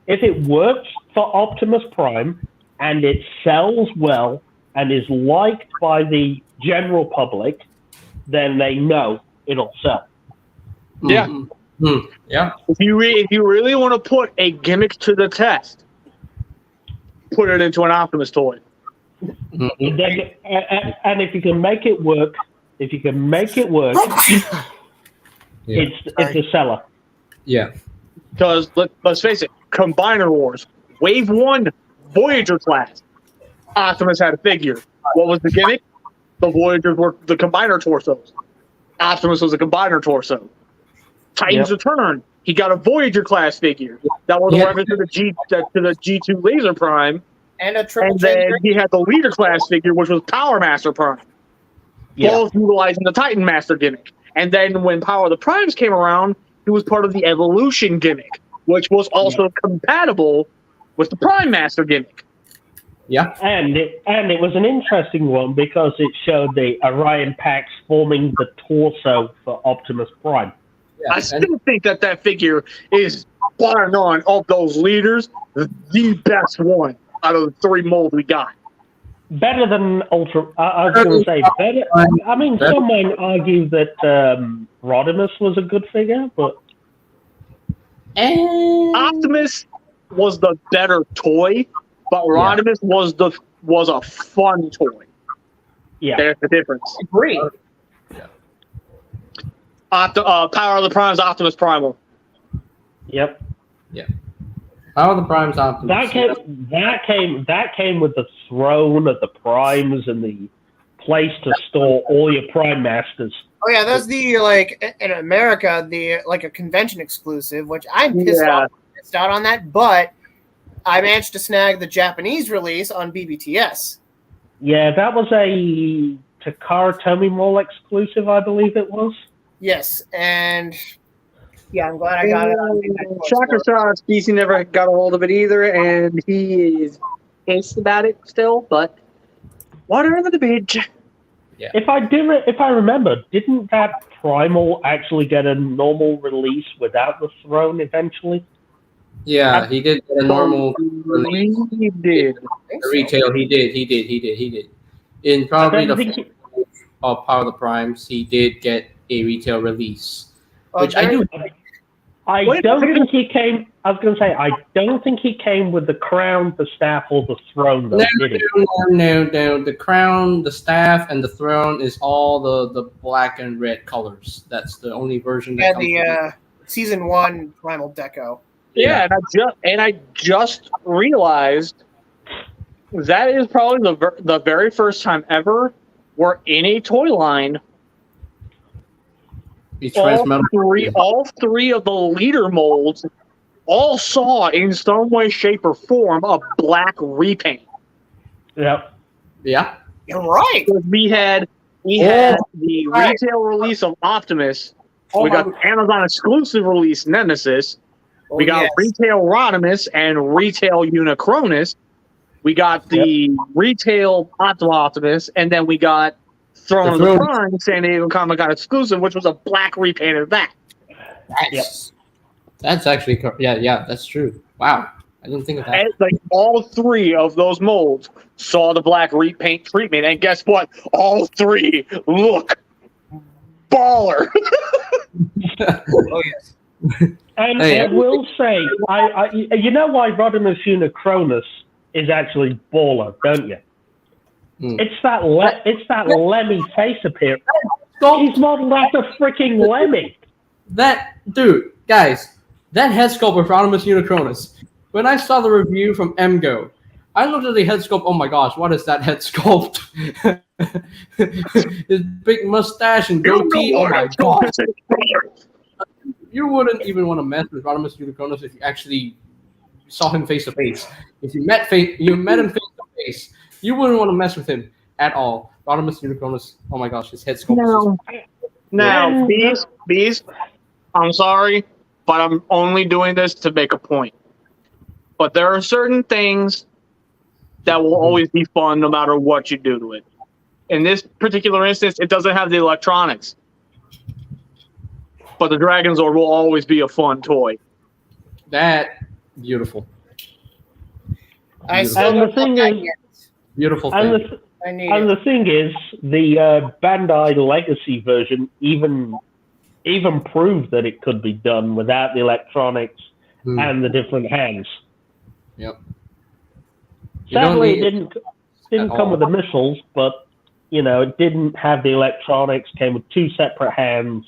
if it works for Optimus Prime and it sells well and is liked by the general public, then they know it'll sell. Yeah. Mm-hmm. Yeah. If you really want to put a gimmick to the test, put it into an Optimus toy. Mm-hmm. And if you can make it work, it's a seller. Yeah. Because let's face it, Combiner Wars, Wave 1, Voyager class, Optimus had a figure. What was the gimmick? The Voyagers were the Combiner torsos. Optimus was a Combiner torso. Titans Return. He got a Voyager class figure. That was a reference to the G2 Laser Prime. And a triple And then he had the Leader class figure, which was Power Master Prime. Both utilizing the Titan Master gimmick. And then when Power of the Primes came around, he was part of the Evolution gimmick, which was also compatible with the Prime Master gimmick. Yeah. And it was an interesting one because it showed the Orion Pax forming the torso for Optimus Prime. Yeah. I still think that figure is, bar none of those leaders, the best one out of the 3 molds we got. Better than Ultra. I was going to say better. I mean, some might argue that Rodimus was a good figure, but Optimus was the better toy, but Rodimus was a fun toy. yeah, There's the difference. Agree. Power of the Primes, Optimus Primal. yep. Power of the Primes Optimus. That came with the throne of the primes and the place to store all your prime masters. Oh yeah, that's the in America a convention exclusive, which I'm missed out on that, but I managed to snag the Japanese release on BBTS. Yeah, that was a Takara Tomy Mall exclusive, I believe it was. Yes, and yeah, I'm glad I got it. Shocker Shots, BC never got a hold of it either, and he is pissed about it still, but water under the bridge. Yeah. If I remember, didn't that Primal actually get a normal release without the throne eventually? Yeah, he did get a normal release. He did. The retail, he did. In probably the Power of the Primes, he did get a retail release. Which I do. I don't think he came. I was going to say, I don't think he came with the crown, the staff, or the throne, though, did he? No. The crown, the staff, and the throne is all the black and red colors. That's the only version that comes the season 1 Primal Deco. Yeah, and I just realized that is probably the very first time ever where in a toy line all three of the leader molds all saw in some way, shape, or form a black repaint. Yep. Yeah. You're right. We had the retail release of Optimus. We got the Amazon exclusive release Nemesis. We got retail Rodimus and retail Unicronus. We got the retail Optimus, and then we got Throne of the Prime San Diego Comic-Con exclusive, which was a black repaint of that. That's actually that's true. Wow, I didn't think of that. And, like all 3 of those molds saw the black repaint treatment, and guess what? All 3 look baller. Oh yes. And I will say, you know why Rodimus Unicronus is actually baller, don't you? It's that Lemmy face appearance. He's modeled after freaking Lemmy. Guys, that head sculpt of Rodimus Unicronus. When I saw the review from MGO, I looked at the head sculpt. Oh my gosh, what is that head sculpt? His big mustache and goatee. Oh my god. You wouldn't even want to mess with Rodimus Unicronus if you actually saw him face to face. If you met him face to face, you wouldn't want to mess with him at all. Rodimus Unicronus. Oh my gosh, his head sculpt. Now, Bees, I'm sorry, but I'm only doing this to make a point. But there are certain things that will always be fun no matter what you do to it. In this particular instance, it doesn't have the electronics. But the Dragon Zord will always be a fun toy. Beautiful. I still don't thing like is, it. Beautiful thing. The thing is, the Bandai Legacy version even proved that it could be done without the electronics and the different hands. Yep. Sadly, it didn't come with the missiles, but it didn't have the electronics. Came with 2 separate hands,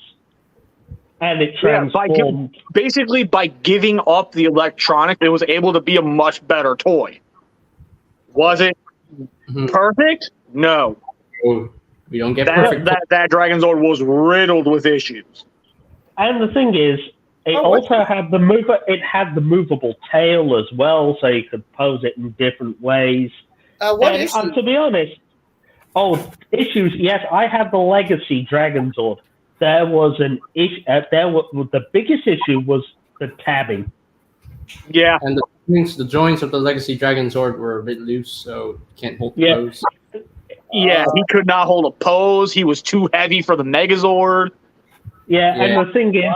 and it transformed. Basically, by giving up the electronics, it was able to be a much better toy. Was it perfect? No. Oh, we don't get perfect. That Dragon Zord was riddled with issues. And the thing is, it also had the movable tail as well, so you could pose it in different ways. What issue? To be honest, issues. Yes, I had the Legacy Dragon Zord. There was an issue. The biggest issue was the tabbing. Yeah. And the joints of the Legacy Dragon Zord were a bit loose, so you can't hold the pose. Yeah, he could not hold a pose. He was too heavy for the Megazord. Yeah, and the thing is,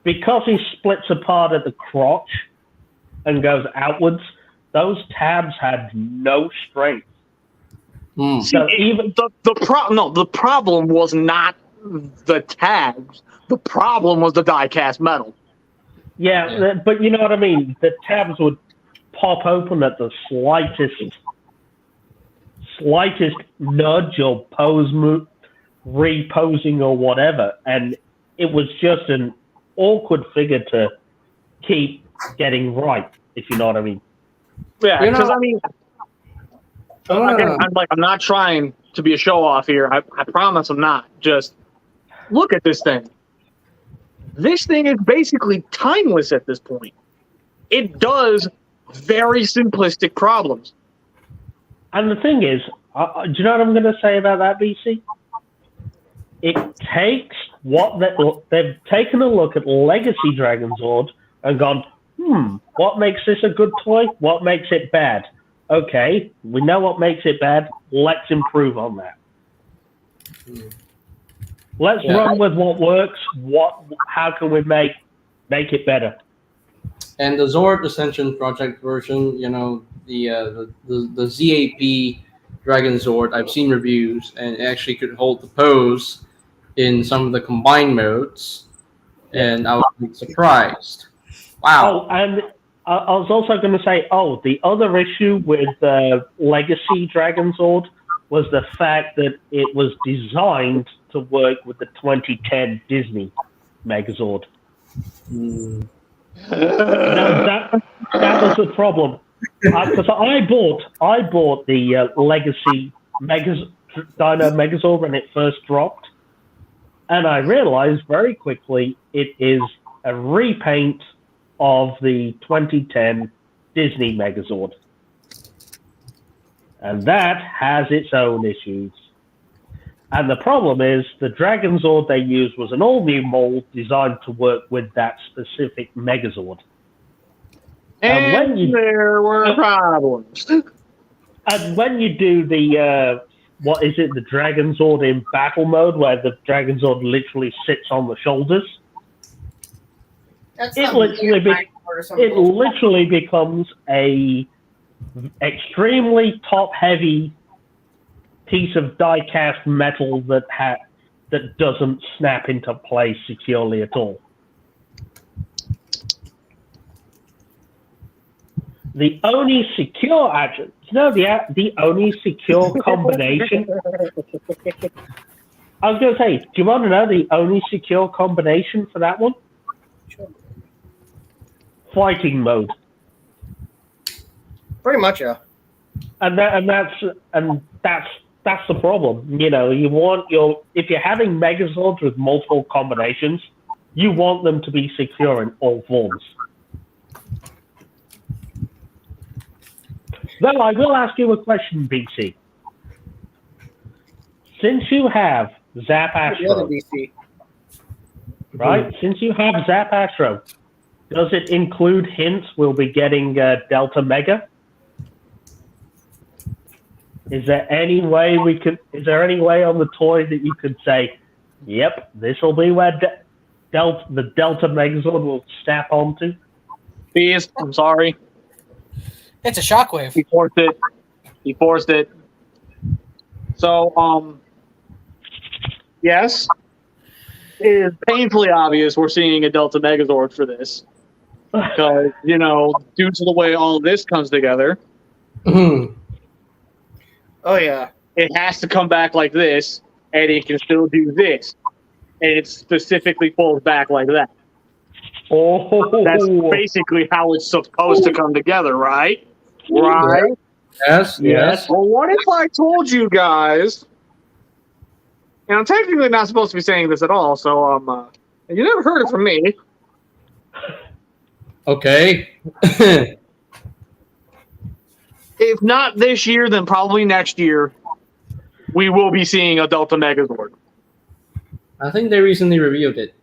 because he splits apart at the crotch and goes outwards, those tabs had no strength. So even the problem was not the tabs. The problem was the die-cast metal. Yeah, but you know what I mean. The tabs would pop open at the slightest nudge or pose move, reposing or whatever, and it was just an awkward figure to keep getting right, if you know what I mean. Yeah, because I mean, I'm not trying to be a show off here. I promise I'm not. Just look at this thing. This thing is basically timeless at this point. It does very simplistic problems. And the thing is, do you know what I'm going to say about that, BC? It takes they've taken a look at Legacy Dragon Zord and gone, what makes this a good toy? What makes it bad? Okay, we know what makes it bad. Let's improve on that. Let's run with what works. How can we make it better? And the Zord Ascension Project version, the ZAP Dragon Zord, I've seen reviews, and it actually could hold the pose in some of the combined modes, and I was surprised. Wow. Oh, and I was also going to say, the other issue with Legacy Dragon Zord was the fact that it was designed to work with the 2010 Disney Megazord. That was the problem. Because I bought the Legacy Dino Megazord when it first dropped, and I realized very quickly it is a repaint of the 2010 Disney Megazord. And that has its own issues. And the problem is, the Dragon Zord they used was an all-new mold designed to work with that specific Megazord. And there were problems. And when you do the, the Dragon Zord in battle mode, where the Dragon Zord literally sits on the shoulders, it literally becomes a extremely top-heavy piece of die-cast metal that doesn't snap into place securely at all. The only secure the only secure combination. I was going to say, do you want to know the only secure combination for that one? Fighting mode. Pretty much, yeah. And that's the problem. You want if you're having Megazords with multiple combinations, you want them to be secure in all forms. Well, I will ask you a question, BC. Since you have Zap Astro, right? Since you have Zap Astro, does it include hints we'll be getting Delta Mega? Is there any way on the toy that you could say, yep, this will be where the Delta Megazord will snap onto? Please, I'm sorry. It's a shockwave. He forced it. So, yes, it is painfully obvious we're seeing a Delta Megazord for this. Because, due to the way all of this comes together, oh, yeah. It has to come back like this, and it can still do this. And it specifically pulls back like that. Oh, that's basically how it's supposed to come together, right? Right? Yes. Well, what if I told you guys And I'm technically not supposed to be saying this at all, so you never heard it from me. Okay. If not this year, then probably next year, we will be seeing a Delta Megazord. I think they recently revealed it.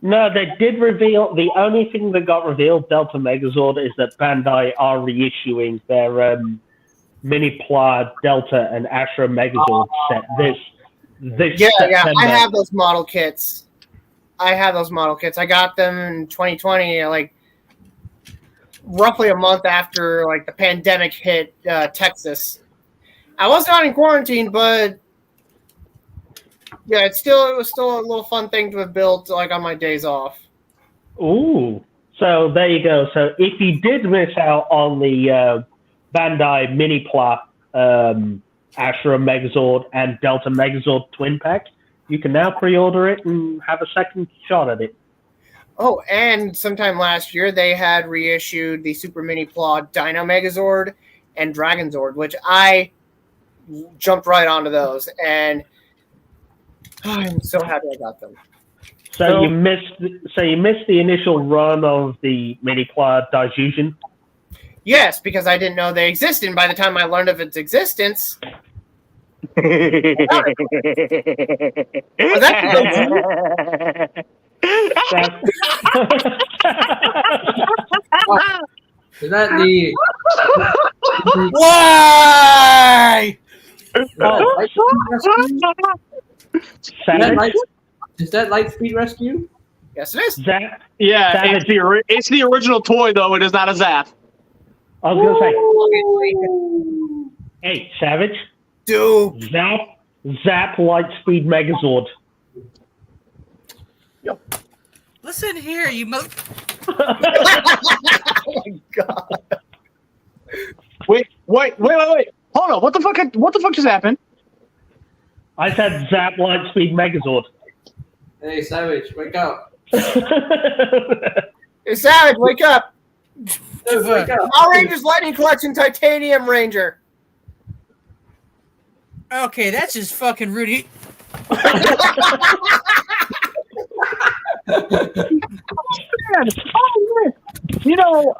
No, they did reveal. The only thing that got revealed, Delta Megazord, is that Bandai are reissuing their mini Pla Delta and Ashra Megazord set this September. Yeah. I have those model kits. I got them in 2020, like roughly a month after like the pandemic hit Texas. I was not in quarantine, but yeah, it was still a little fun thing to have built like on my days off. Ooh, so there you go. So if you did miss out on the Bandai Mini Pla Ashra Megazord and Delta Megazord twin pack, you can now pre-order it and have a second shot at it. Oh, and sometime last year they had reissued the Super Mini Pla Dino Megazord and Dragon Zord, which I jumped right onto those, and I'm so happy I got them. So you missed the initial run of the Mini Pla Daijujin. Yes, because I didn't know they existed. And by the time I learned of its existence, Is Is that the? Why? Is that Lightspeed Rescue? yes, it is. Zap. Yeah, Savage. it's the original toy though. It is not a Zap. I was gonna say, hey, Savage. Dude, Zap Lightspeed Megazord. Listen here, you mother. oh my god! Wait. Hold on. What the fuck just happened? I said Zap Lightspeed Megazord. Hey, Savage, wake up! Hey, Savage, wake up! Wake up! Power Rangers Lightning Collection Titanium Ranger. Okay, that's just fucking rude. You know.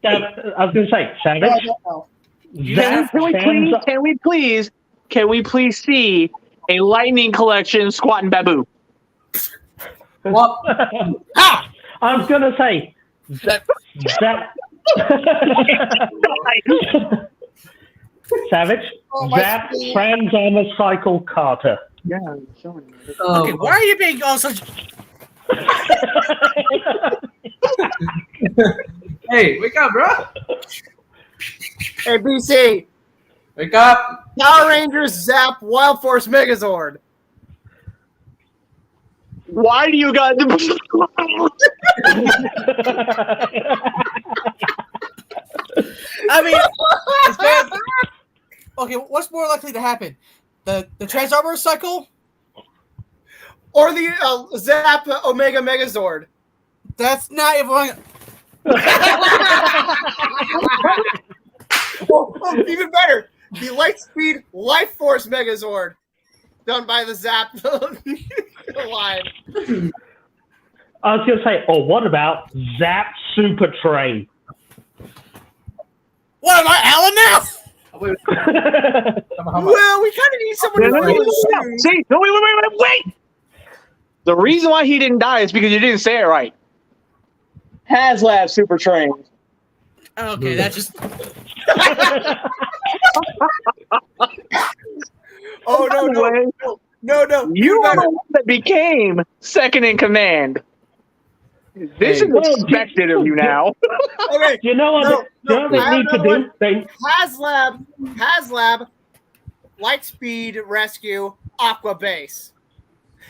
I was gonna say, Savage. Zap Can we please see a Lightning Collection Squatting Babu? What? I was gonna say, Zap. Savage. Zap Trans Cycle Carter. Yeah, I'm showing you. Okay, why are you being all such? Hey, wake up, bro! Hey, BC. Wake up! Power Rangers Zap Wild Force Megazord. Why do you guys? I mean, okay, what's more likely to happen? The Transarmor cycle? Or the Zap Omega Megazord. That's not even. Even better, the Lightspeed Life Force Megazord, done by the Zap Live. I was gonna say, what about Zap Super Train? What am I, Alan now? Well, we kind of need someone to See, no, wait. The reason why he didn't die is because you didn't say it right. HasLab Super Train. Okay, that just. Oh no! You are the one that became second in command. This is expected of you now. Okay, You know what? they need to do? HasLab Lightspeed Rescue Aqua Base.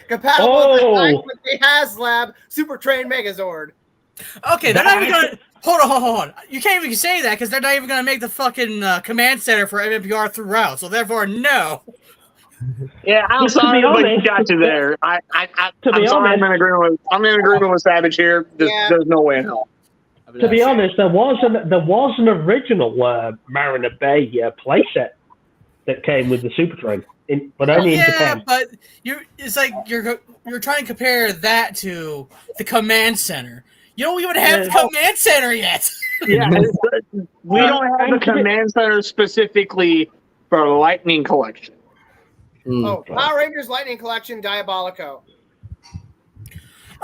Compatible with the HasLab Super Train Megazord. Okay, they're not even gonna. Hold on. You can't even say that because they're not even gonna make the fucking command center for MMPR throughout. So therefore, no. Yeah, I'm sorry, but you got you there. I'm sorry. I'm in agreement with Savage here. There's no way in hell. To be honest, there was an original Mariner Bay playset. that came with the Super Train, but only in Yeah, Japan. but it's like you're trying to compare that to the command center. You don't even have the command center yet. Yeah, we don't have the command center specifically for Lightning Collection. Oh, Power Rangers Lightning Collection Diabolico.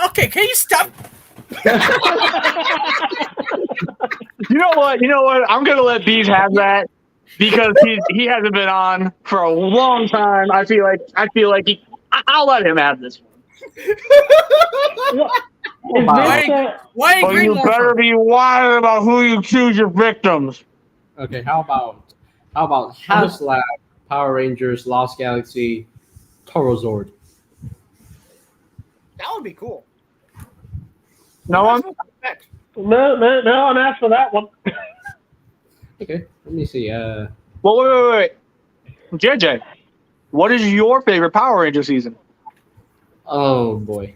Okay, can you stop? You know what? I'm gonna let Bees have that because he hasn't been on for a long time. I feel like I'll let him have this one. Why But you better be wise about who you choose your victims. Okay, how about HasLab Power Rangers Lost Galaxy Torozord? That would be cool. No one? No one asked for that one. Okay, let me see. Well, wait. JJ, what is your favorite Power Ranger season? Oh boy.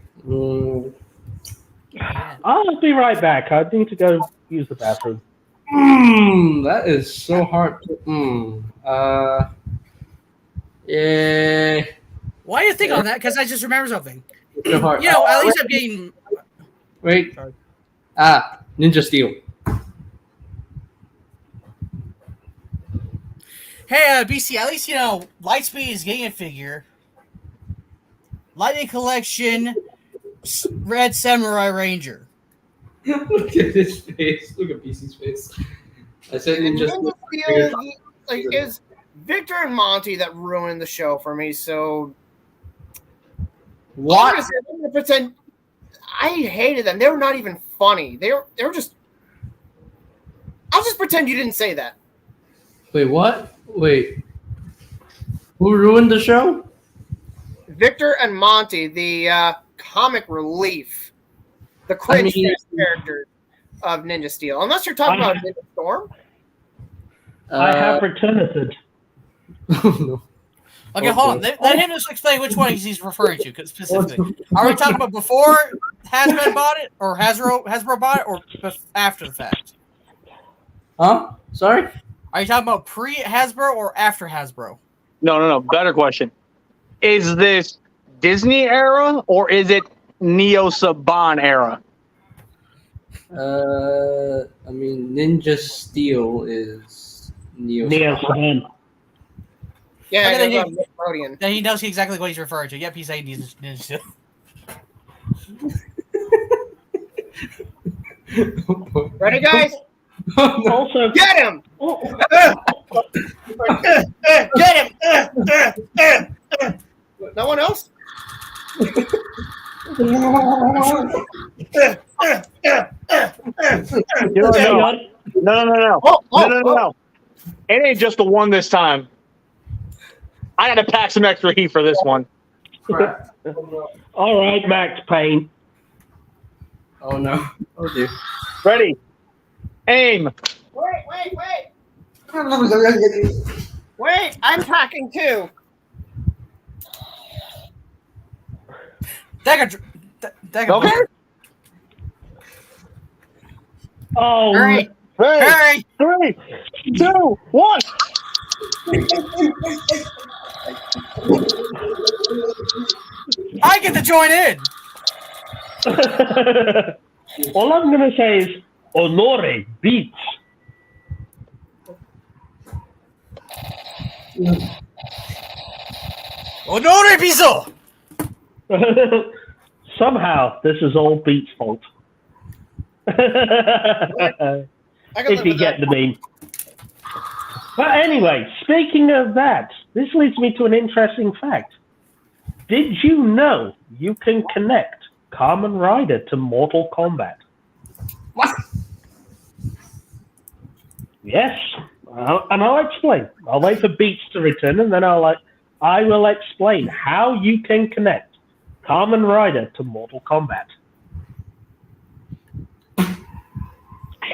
I'll be right back. I need to go use the bathroom. That is so hard to. Yeah. Why do you think on that? Because I just remember something. It's so hard. You know, at least I'm getting. Wait. Ninja Steel. Hey, BC, at least, you know, Lightspeed is getting a figure. Lightning Collection, Red Samurai Ranger. Look at his face. Look at BC's face. I said Ninja Steel. Like, it's Victor and Monty that ruined the show for me, so... What? I'm gonna pretend... I hated them. They were not even funny. They were just... I'll just pretend you didn't say that. Wait, what? Wait. Who ruined the show? Victor and Monty, the comic relief. The cringe characters of Ninja Steel. Unless you're talking about Ninja Storm. I have returned. No. Okay, hold on. Let him just explain which one he's referring to specifically. Are we talking about before Hasbro bought it, or Hasbro bought it, or after the fact? Huh? Sorry? Are you talking about pre-Hasbro or after Hasbro? No. Better question. Is this Disney era or is it Neo Saban era? I mean, Ninja Steel is Neo Saban. Yeah, Okay, it was on Nickelodeon. Then he knows exactly what he's referring to. Yep, he's saying Ninja Steel. Ready, guys? Also, Get him! Get him! No one else? No. It ain't just the one this time. I gotta pack some extra heat for this one. all right, Max Payne. Oh no. Oh dear. Ready. Aim. Wait! Wait, I'm packing too. Dagger. Okay. Oh, Hurry! Ready. Hurry! 3, 2, 1. I get to join in. all I'm going to say is Honore beats. Honore Piso! Somehow, this is all Beats' fault. If you get the meme. But anyway, speaking of that, this leads me to an interesting fact. Did you know you can connect Kamen Rider to Mortal Kombat? What? Yes, and I'll explain. I'll wait for Beats to return, and then I will explain how you can connect Kamen Rider to Mortal Kombat.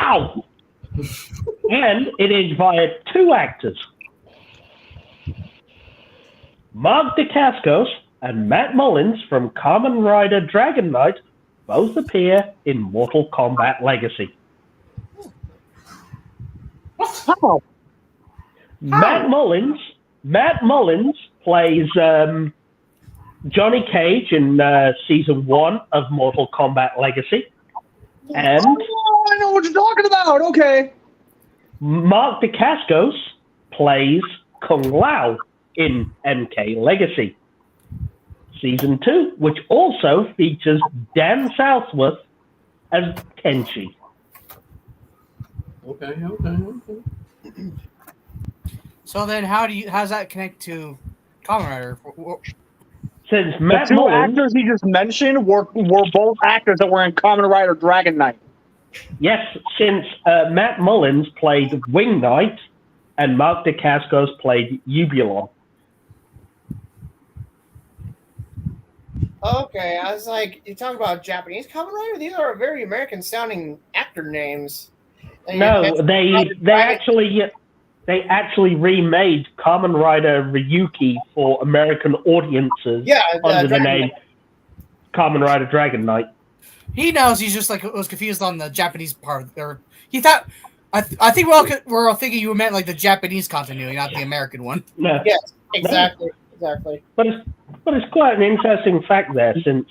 Ow! And it is via two actors. Mark Dacascos and Matt Mullins from Kamen Rider Dragon Knight both appear in Mortal Kombat Legacy. How? Matt Mullins Matt Mullins plays Johnny Cage in season 1 of Mortal Kombat Legacy. And Oh, I know what you're talking about. Okay. Mark Dacascos plays Kung Lao in MK Legacy. Season 2, which also features Dan Southworth as Kenshi. Okay. So then, how's that connect to Kamen Rider? Since The Matt two Mullins, actors he just mentioned were both actors that were in Kamen Rider Dragon Knight. yes, since Matt Mullins played Wing Knight and Mark Dacascos played Ubulon. Okay, I was like, you talk about Japanese Kamen Rider? These are very American-sounding actor names. And No, they actually remade Kamen Rider Ryuki for American audiences under the name Kamen Rider Dragon Knight. He knows. He's just like was confused on the Japanese part. Or he thought. I think we're all thinking you meant like the Japanese continuity, not the American one. No, Yes, exactly. but it's quite an interesting fact there, since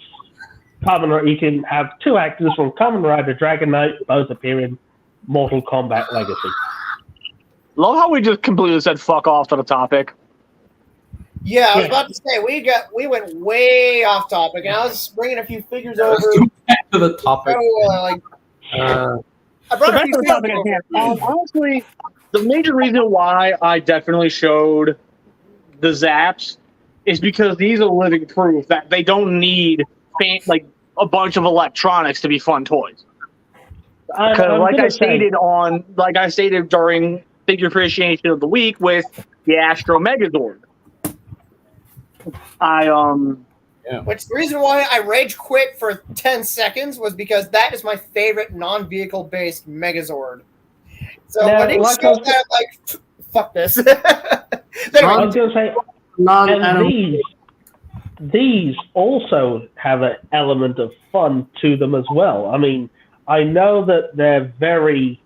you can have two actors from Kamen Rider Dragon Knight both appear in Mortal Kombat Legacy. Love how we just completely said fuck off to the topic. Yeah, I was about to say we went way off topic, and I was bringing a few figures over. Back to the topic. I brought a Back few to the topic figures at over. hand. Honestly, the major reason why I definitely showed the Zaps is because these are living proof that they don't need like a bunch of electronics to be fun toys. Because like I stated during Figure Appreciation of the Week with the Astro Megazord. Which the reason why I rage quit for 10 seconds was because that is my favorite non-vehicle based Megazord. So Now, when he like showed that, I'm like, fuck this. I was going to say, and these also have an element of fun to them as well. I mean, I know that they're very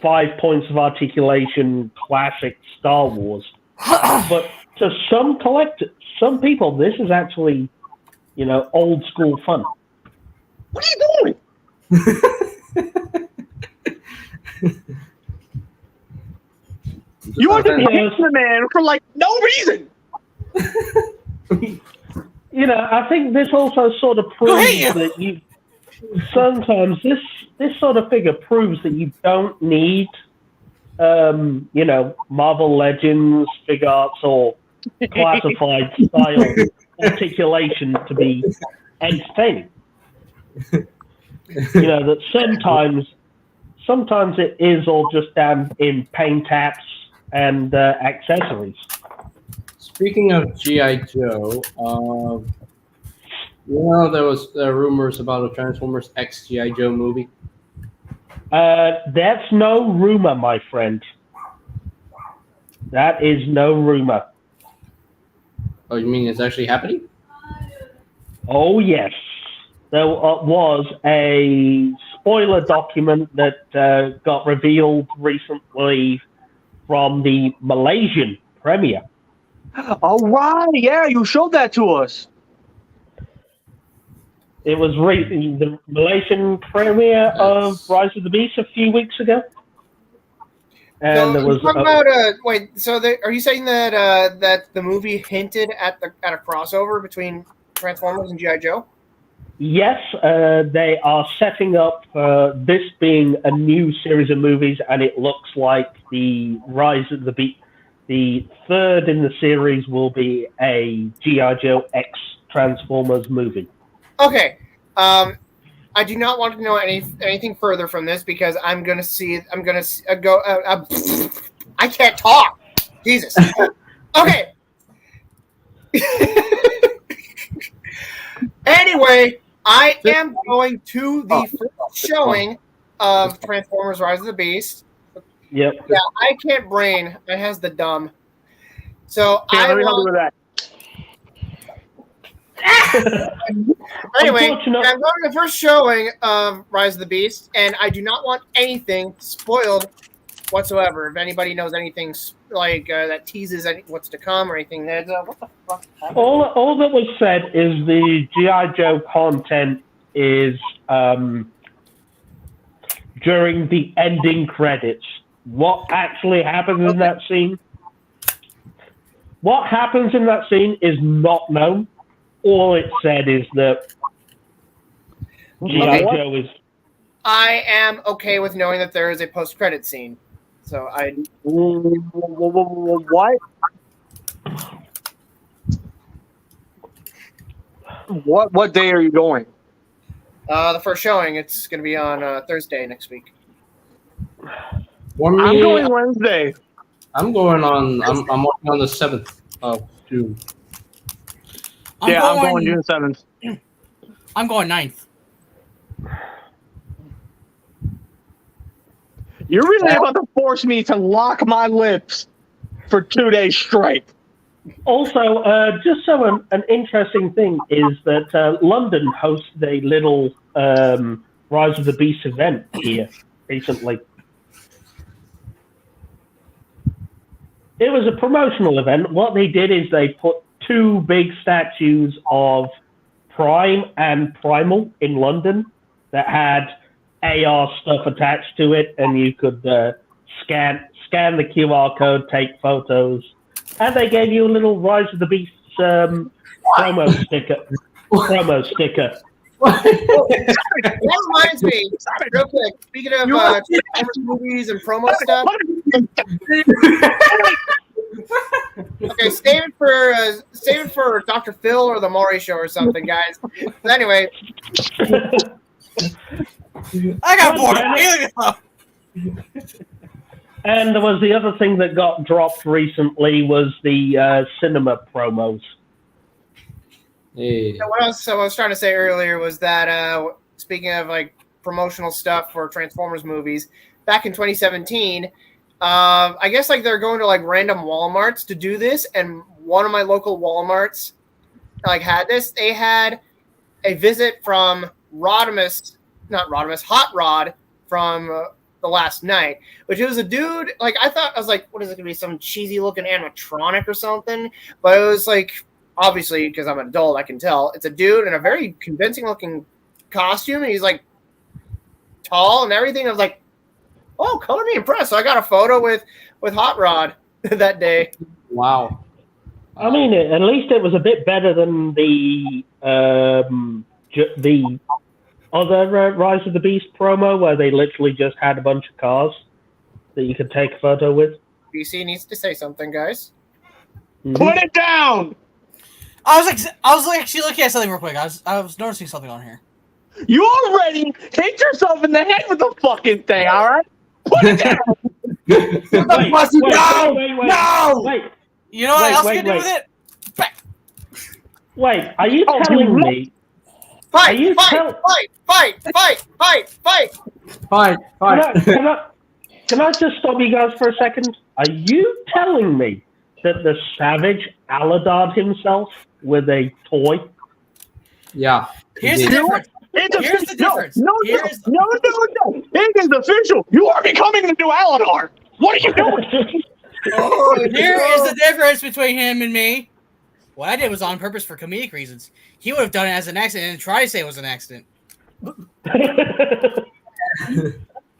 5 points of articulation classic Star Wars, but to some people, this is actually, old school fun. What are you doing? You are just hitting the man for like no reason. I think this also sort of proves that sometimes this sort of figure proves that you don't need Marvel Legends figure arts or classified style articulation to be entertaining. That sometimes it is all just down in paint apps and accessories. Speaking of G.I. Joe, there was rumors about a Transformers X G.I. Joe movie. That's no rumor, my friend. That is no rumor. Oh, you mean it's actually happening? Oh, yes. There was a spoiler document that got revealed recently from the Malaysian premiere. All right, yeah, you showed that to us. It was the Malaysian premiere of Rise of the Beast a few weeks ago. And So there was wait. So are you saying that that the movie hinted at a crossover between Transformers and G.I. Joe? yes, they are setting up this being a new series of movies, and it looks like the Rise of the Beast, the third in the series, will be a G.I. Joe X Transformers movie. Okay. I do not want to know anything further from this because I'm gonna go. I can't talk. Jesus. Okay. Anyway, I am going to the first showing of Transformers: Rise of the Beast. Yep. Yeah, I can't brain. It has the dumb. So Yeah, I let me help you want. with that. Anyway, I'm Unfortunate- going to the first showing of Rise of the Beast, and I do not want anything spoiled whatsoever. If anybody knows anything that teases what's to come or anything. There's what the fuck? All that was said is the G.I. Joe content is during the ending credits. What actually happens in that scene? What happens in that scene is not known. All it said is that G.I. Joe is... I am okay with knowing that there is a post-credit scene. So I... What? What day are you going? The first showing, it's going to be on Thursday next week. For me, I'm going Wednesday. I'm going on. I'm working on the 7th of June. I'm going June 7th. I'm going 9th. You're really about to force me to lock my lips for 2 days straight. Also, just so an interesting thing is that London hosted a little Rise of the Beast event here recently. It was a promotional event. What they did is they put 2 big statues of Prime and Primal in London that had AR stuff attached to it, and you could scan the QR code, take photos, and they gave you a little Rise of the Beast promo sticker. That reminds me, real quick, speaking of movies and promo stuff. Okay, save it for Dr. Phil or the Maury Show or something, guys. But anyway, I got bored. And there was the other thing that got dropped recently was the cinema promos. Hey. so what I was trying to say earlier was that speaking of like promotional stuff for Transformers movies, back in 2017, I guess like they're going to like random Walmarts to do this, and one of my local Walmarts like had this. They had a visit from Hot Rod from the last night, which was a dude. Like I was like, what is it gonna be? Some cheesy looking animatronic or something? But it was like, obviously because I'm an adult, I can tell it's a dude in a very convincing looking costume, and he's like tall and everything. I was like, oh, color me impressed. So I got a photo with Hot Rod that day. Wow. I mean, at least it was a bit better than the other Rise of the Beast promo where they literally just had a bunch of cars that you could take a photo with. BC needs to say something, guys. Mm-hmm. Put it down! I was actually looking at something real quick. I was noticing something on here. You already hit yourself in the head with the fucking thing, alright? Put it down! Wait. You know what else you can do with it? Wait, are you telling me? Fight! Can I just stop you guys for a second? Are you telling me that the Savage Aladard himself with a toy? Yeah. Here's the difference. Here's the difference. No. It is official. You are becoming the new Aladar. What are you doing? Here is the difference between him and me. What I did was on purpose for comedic reasons. He would have done it as an accident and try to say it was an accident.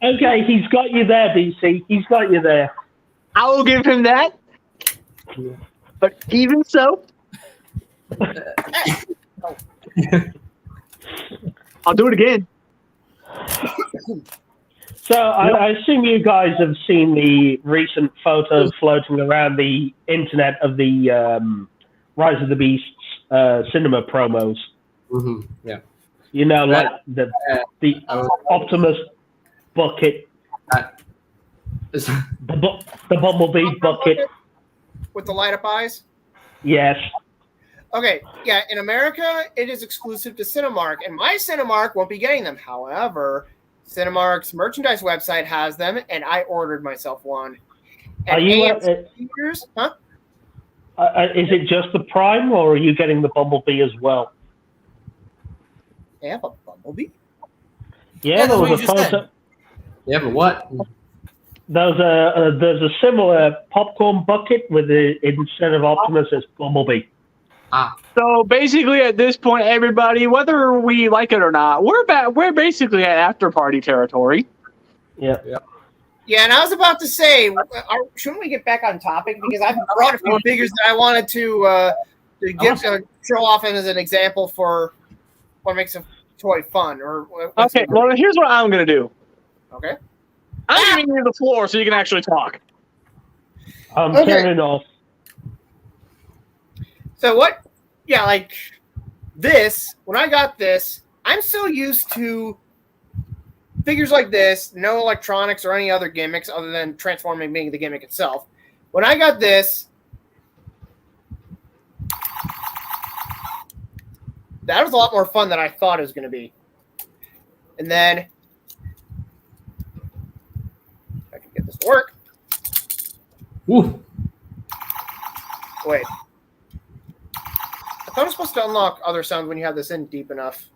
Okay, he's got you there, BC. He's got you there. I will give him that. But even so, I'll do it again. So I assume you guys have seen the recent photos floating around the internet of the Rise of the Beasts cinema promos. Mm-hmm. Yeah. You know, like the Optimus bucket, the Bumblebee bucket. With the light up eyes? Yes. Okay, yeah, in America, it is exclusive to Cinemark, and my Cinemark won't be getting them. However, Cinemark's merchandise website has them, and I ordered myself one. And Are you? huh? Is it just the Prime, or are you getting the Bumblebee as well? They have a Bumblebee? Yeah, there was a that's what you just photo. Yeah, but what? There's a similar popcorn bucket with instead of Optimus, it's Bumblebee. So basically, at this point, everybody, whether we like it or not, we're basically at after party territory. Yeah. Yeah, and I was about to say, shouldn't we get back on topic? Because I've brought a few figures that I wanted to show off as an example for what makes a toy fun. Okay, well, here's what I'm going to do. Okay. I'm giving you the floor so you can actually talk. I'm Okay. turning off. So what? Yeah, like this. When I got this, I'm so used to figures like this, no electronics or any other gimmicks other than transforming being the gimmick itself. When I got this, that was a lot more fun than I thought it was going to be. And then, if I can get this to work. Ooh. Wait. I thought I was supposed to unlock other sounds when you have this in deep enough.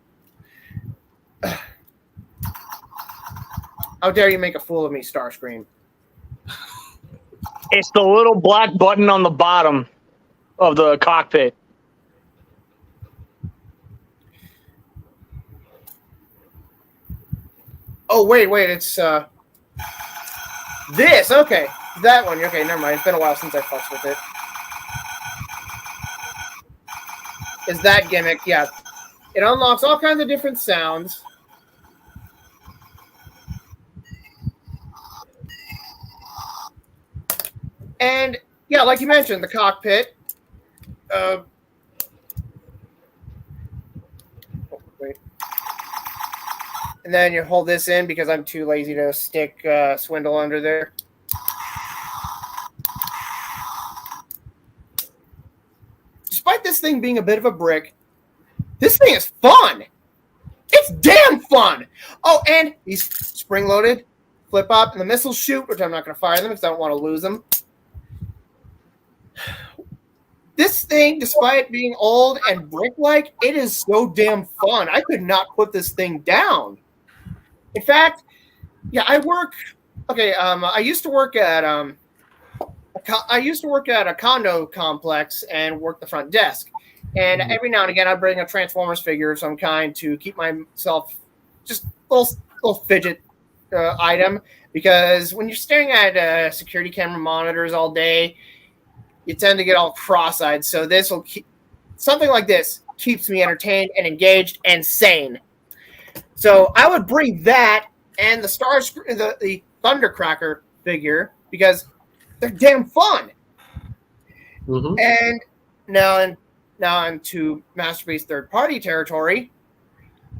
How dare you make a fool of me, Starscream? It's the little black button on the bottom of the cockpit. Oh, wait, it's, this, okay. That one, okay, never mind. It's been a while since I fucked with it. Is that gimmick, yeah. It unlocks all kinds of different sounds. And, yeah, like you mentioned, the cockpit. Wait. And then you hold this in because I'm too lazy to stick Swindle under there. Despite this thing being a bit of a brick, this thing is fun. It's damn fun. Oh, and he's spring-loaded, flip up, and the missiles shoot, which I'm not going to fire them because I don't want to lose them. This thing, despite being old and brick-like, it is so damn fun. I could not put this thing down. In fact, yeah, I work. Okay, I used to work at a condo complex and work the front desk. And every now and again, I'd bring a Transformers figure of some kind to keep myself just a little fidget item. Because when you're staring at security camera monitors all day, you tend to get all cross-eyed. So this will keep something like this keeps me entertained and engaged and sane. So I would bring that and the Thundercracker figure because they're damn fun. Mm-hmm. And now into Masterpiece third-party territory.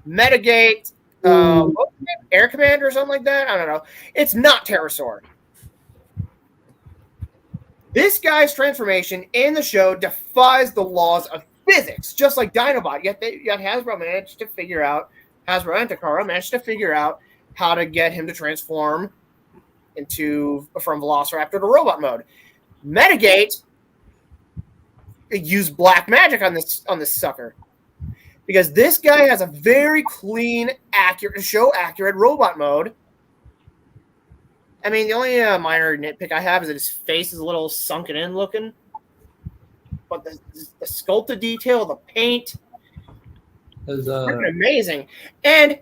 Metagate, what's his name? Air Commander or something like that? I don't know. It's not Pterosaur. This guy's transformation in the show defies the laws of physics, just like Dinobot. Yet Hasbro managed to figure out, Hasbro and Takara managed to figure out how to get him to transform from Velociraptor to robot mode. Metagate used black magic on this sucker because this guy has a very clean, accurate robot mode. I mean, the only minor nitpick I have is that his face is a little sunken in looking, but the sculpted detail, the paint, is amazing. And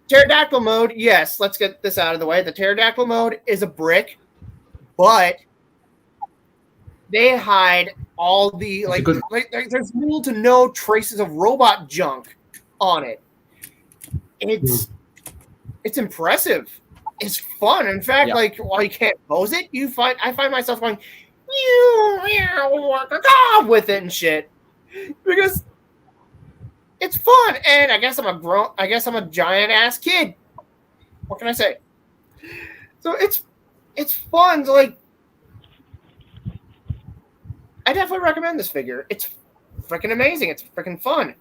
pterodactyl mode, yes, let's get this out of the way. The pterodactyl mode is a brick, but they hide all the there's little to no traces of robot junk on it. It's impressive. It's fun. In fact, while you can't pose it, I find myself going with it and shit because it's fun. And I guess I'm a giant ass kid. What can I say? So it's fun. So I definitely recommend this figure. It's freaking amazing. It's freaking fun.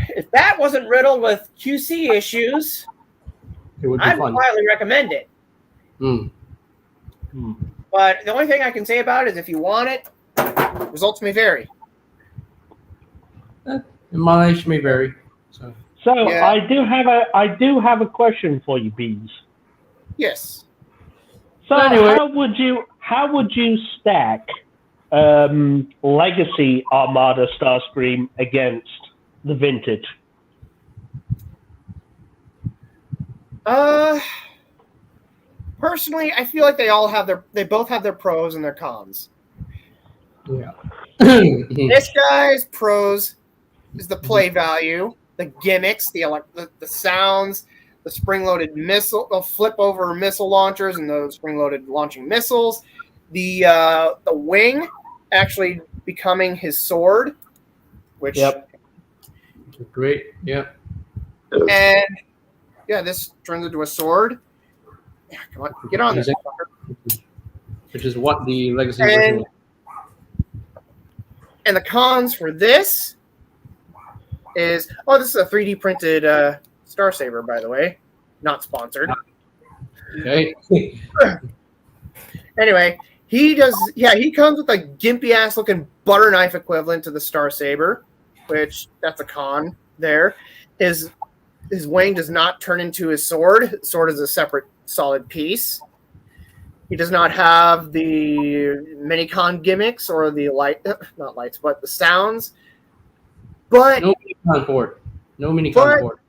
If that wasn't riddled with QC issues, I'd highly recommend it. But the only thing I can say about it is if you want it, results may vary. Mileage may vary. So yeah. I do have a question for you, Beans. Yes. So Anyway. how would you stack Legacy Armada Starscream against the Vintage? Personally, I feel like they both have their pros and their cons. Yeah. This guy's pros is the play value, the gimmicks, the sounds, the spring-loaded missile, the flip-over missile launchers, and the spring-loaded launching missiles. The wing actually becoming his sword, which Great. Yeah. and yeah, this turns into a sword. Yeah, come on, get on this. Which is what the Legacy And- version was. And the cons for this is this is a 3D printed Star Saber, by the way, not sponsored. Okay. Anyway, he comes with a gimpy ass looking butter knife equivalent to the Star Saber, which that's a con there. His wing does not turn into his sword. His sword is a separate solid piece. He does not have the Minicon gimmicks or the not lights, but the sounds. But No Minicon port. No Minicon port.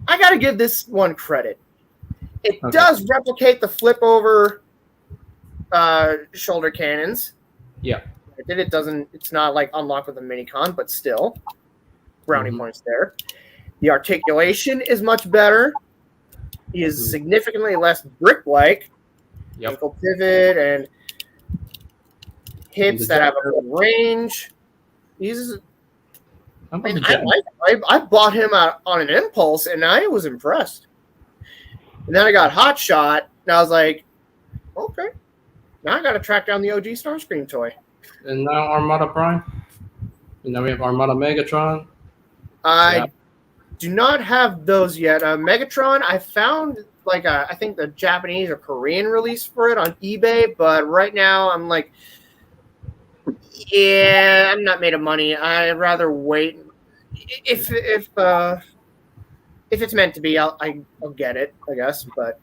I got to give this one credit. It Okay. does replicate the flip over shoulder cannons. Yeah. It doesn't. It's not like unlocked with a Minicon, but still, brownie points there. The articulation is much better. He is significantly less brick-like. Yep. Ankle pivot and hips that have a good range. How about the jet? I bought him on an impulse, and I was impressed. And then I got Hot Shot, and I was like, okay, now I got to track down the OG Starscream toy. And now Armada Prime. And now we have Armada Megatron. I do not have those yet. Megatron, I found I think the Japanese or Korean release for it on eBay, but right now I'm like, yeah, I'm not made of money. I'd rather wait. If it's meant to be, I'll get it, I guess. But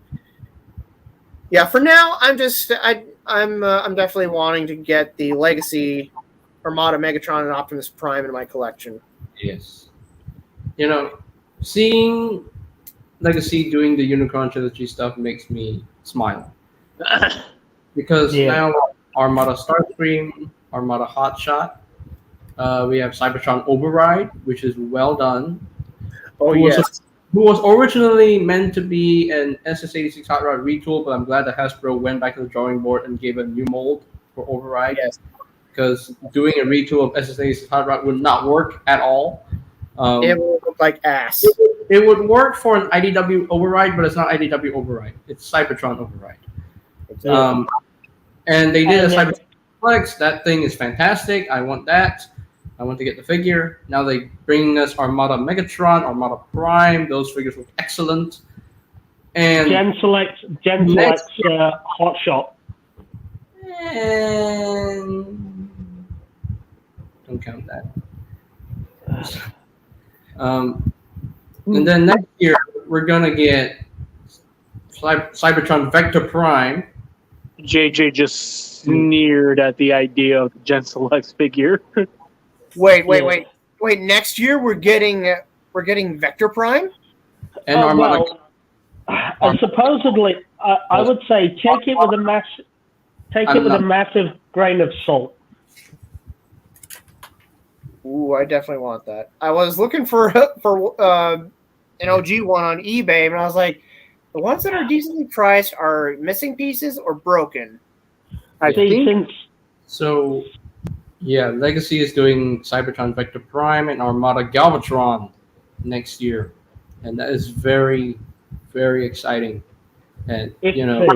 yeah, for now, I'm definitely wanting to get the Legacy Armada Megatron and Optimus Prime in my collection. Yes. Seeing Legacy doing the Unicron trilogy stuff makes me smile. Because now Armada Starscream, Armada Hotshot, we have Cybertron Override, which is well done. Oh, who yes. Who was originally meant to be an SS86 Hot Rod retool, but I'm glad that Hasbro went back to the drawing board and gave a new mold for Override. Yes. Because doing a retool of SS86 Hot Rod would not work at all. It will look like ass. It would work for an IDW Override, but it's not IDW Override. It's Cybertron Override. And they did a Cybertron Flex. That thing is fantastic. I want that. I want to get the figure. Now they bring us Armada Megatron, Armada Prime. Those figures look excellent. And Gen Select's Hot Shot. And don't count that. And then next year we're gonna get Cybertron Vector Prime. JJ just sneered at the idea of the Gen Select's figure. Wait. Next year we're getting Vector Prime. And Armada. Supposedly, I would say take it with a massive grain of salt. Ooh, I definitely want that. I was looking for an OG one on eBay, and I was like, the ones that are decently priced are missing pieces or broken. So, yeah, Legacy is doing Cybertron Vector Prime and Armada Galvatron next year, and that is very, very exciting. And yeah,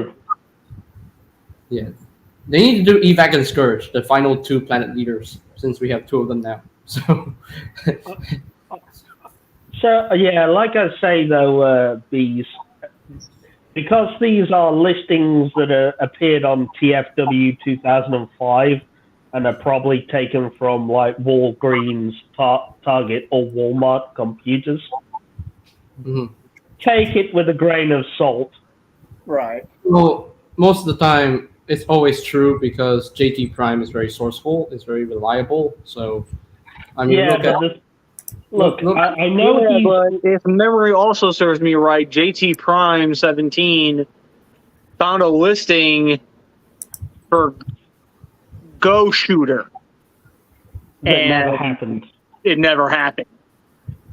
they need to do Evac and Scourge, the final two planet leaders, since we have two of them now. So yeah, like I say though, because these are listings that appeared on TFW 2005 and are probably taken from like Walgreens, Target, or Walmart computers. Mm-hmm. Take it with a grain of salt. Right. Well, most of the time it's always true because JT Prime is very sourceful, it's very reliable. So I mean, Yeah, look, I know Yeah, he's but if memory also serves me right, JT Prime 17 found a listing for Go Shooter. that never And happened. it never happened.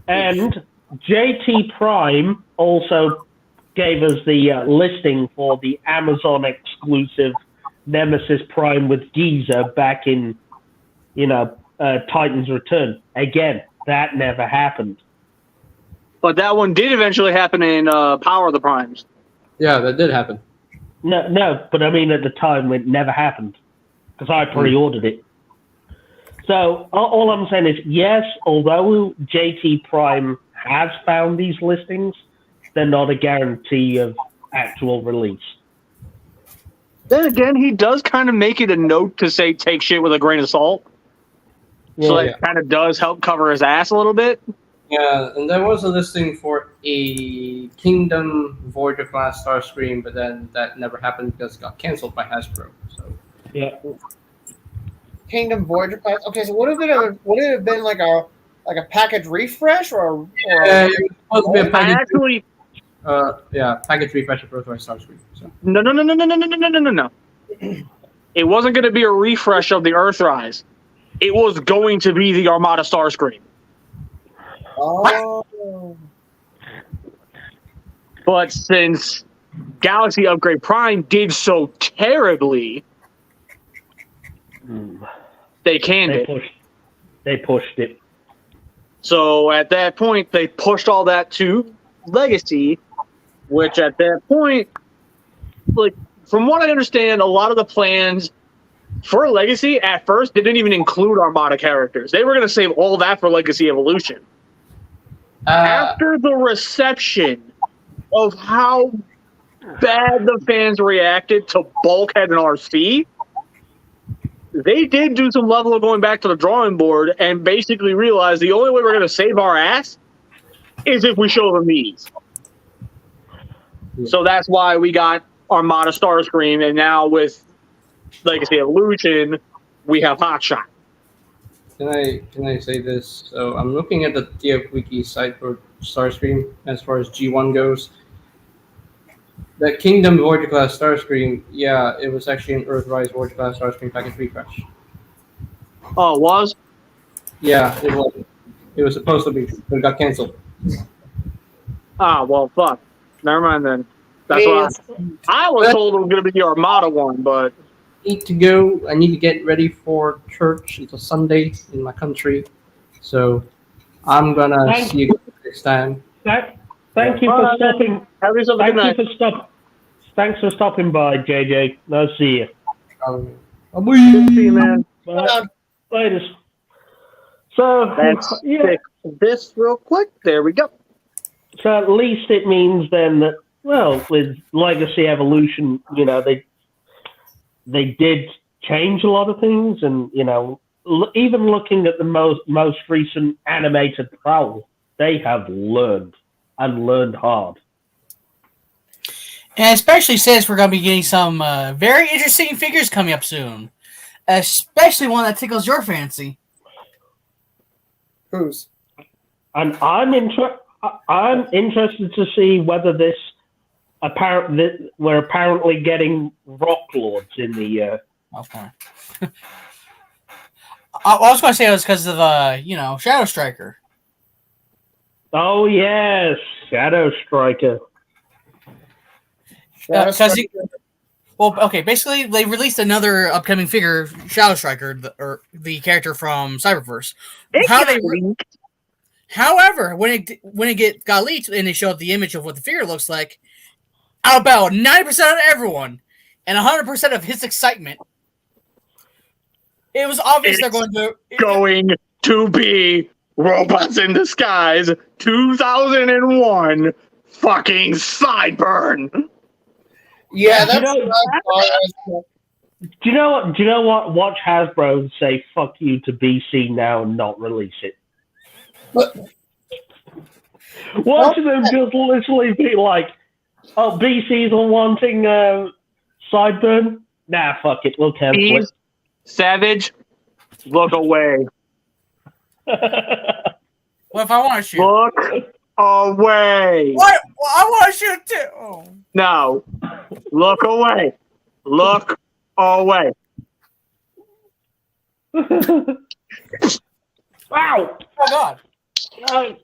And JT Prime also gave us the listing for the Amazon exclusive Nemesis Prime with Giza back in, Titan's Return. Again, that never happened. But that one did eventually happen in Power of the Primes. Yeah, that did happen. No, but I mean at the time it never happened because I pre-ordered it. So all I'm saying is, yes, although JT Prime has found these listings, they're not a guarantee of actual release. Then again, he does kind of make it a note to say take shit with a grain of salt. So Yeah. that kind of does help cover his ass a little bit. Yeah, and there was a listing for a Kingdom Voyager class Starscream, but then that never happened because it got canceled by Hasbro. So Yeah. Kingdom Voyager class. Okay, so would it have been like a package refresh or yeah, it was supposed to be a I package. actually Package refresh of Earthrise Starscream. So no. It wasn't going to be a refresh of the Earthrise. It was going to be the Armada Starscream. oh But since Galaxy Upgrade Prime did so terribly, they canned it. They pushed it. So at that point, they pushed all that to Legacy, which at that point, like from what I understand, a lot of the plans for Legacy at first didn't even include Armada characters. They were going to save all that for Legacy Evolution. After the reception of how bad the fans reacted to Bulkhead and RC, they did do some level of going back to the drawing board and basically realized the only way we're going to save our ass is if we show them these. So that's why we got Armada Starscream, and now with Legacy Evolution, we have Hotshot. Can I say this? So I'm looking at the TF Wiki site for Starscream as far as G1 goes. The Kingdom Voyager class Starscream, yeah, it was actually an Earthrise Voyager class Starscream package refresh. Oh, it was? Yeah, it was. It was supposed to be, but it got canceled. Ah, well, fuck. Never mind then. That's what I was told it was going to be the Armada one, but Need to go. I need to get ready for church. It's a Sunday in my country, so I'm gonna see you guys next time. Thank you for stopping. have yourself a good night. Thanks for stopping by, JJ. I'll see you. Good to see you, man. Bye. Later. So Let's fix this real quick. There we go. So at least it means then that, well, with Legacy Evolution, they did change a lot of things, and even looking at the most recent animated Prowl, they have learned hard. And especially since we're going to be getting some very interesting figures coming up soon, especially one that tickles your fancy. whose? And I'm interested to see whether this we're apparently getting Rock Lords in the. Okay. I was going to say it was because of Shadow Striker. Oh yes, Shadow Striker. Basically they released another upcoming figure, Shadow Striker, the character from Cyberverse. However, when it got leaked and they showed the image of what the figure looks like, about 90% of everyone and 100% of his excitement, it was obvious they're going to be Robots in Disguise 2001 fucking Sideburn. Yeah, that's. Do you know what? Watch Hasbro say "fuck you" to BC now and not release it. Watch them just literally be like, "Oh, BC's wanting sideburn? Nah, fuck it. We'll cancel Beans, Savage, look away. it. What if I want to shoot? Look away. What? Well, I want to shoot too. Oh. No. Look away. Look away. Wow! Oh God. Oh,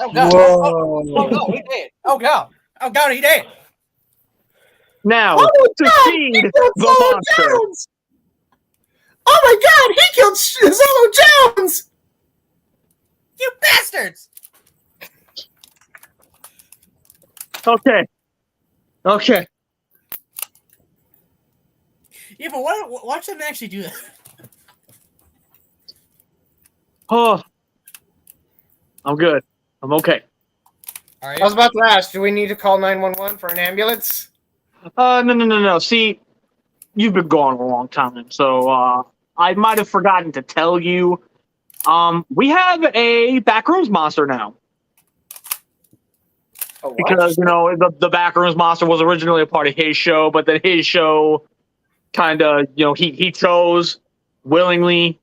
Oh God. Whoa. Oh God, he did. Oh God. Oh God, he did. Now, Oh, to God, feed he killed the Solo monster. Jones! Oh my God, he killed Solo Jones! You bastards. Okay. Okay. Yeah, but watch them actually do that. Oh. I'm good. I'm okay. All I right. was about to ask, do we need to call 911 for an ambulance? No. See, you've been gone a long time, so I might have forgotten to tell you. We have a backrooms monster now. Oh, what? Because, the backrooms monster was originally a part of his show, but then his show kind of, he chose willingly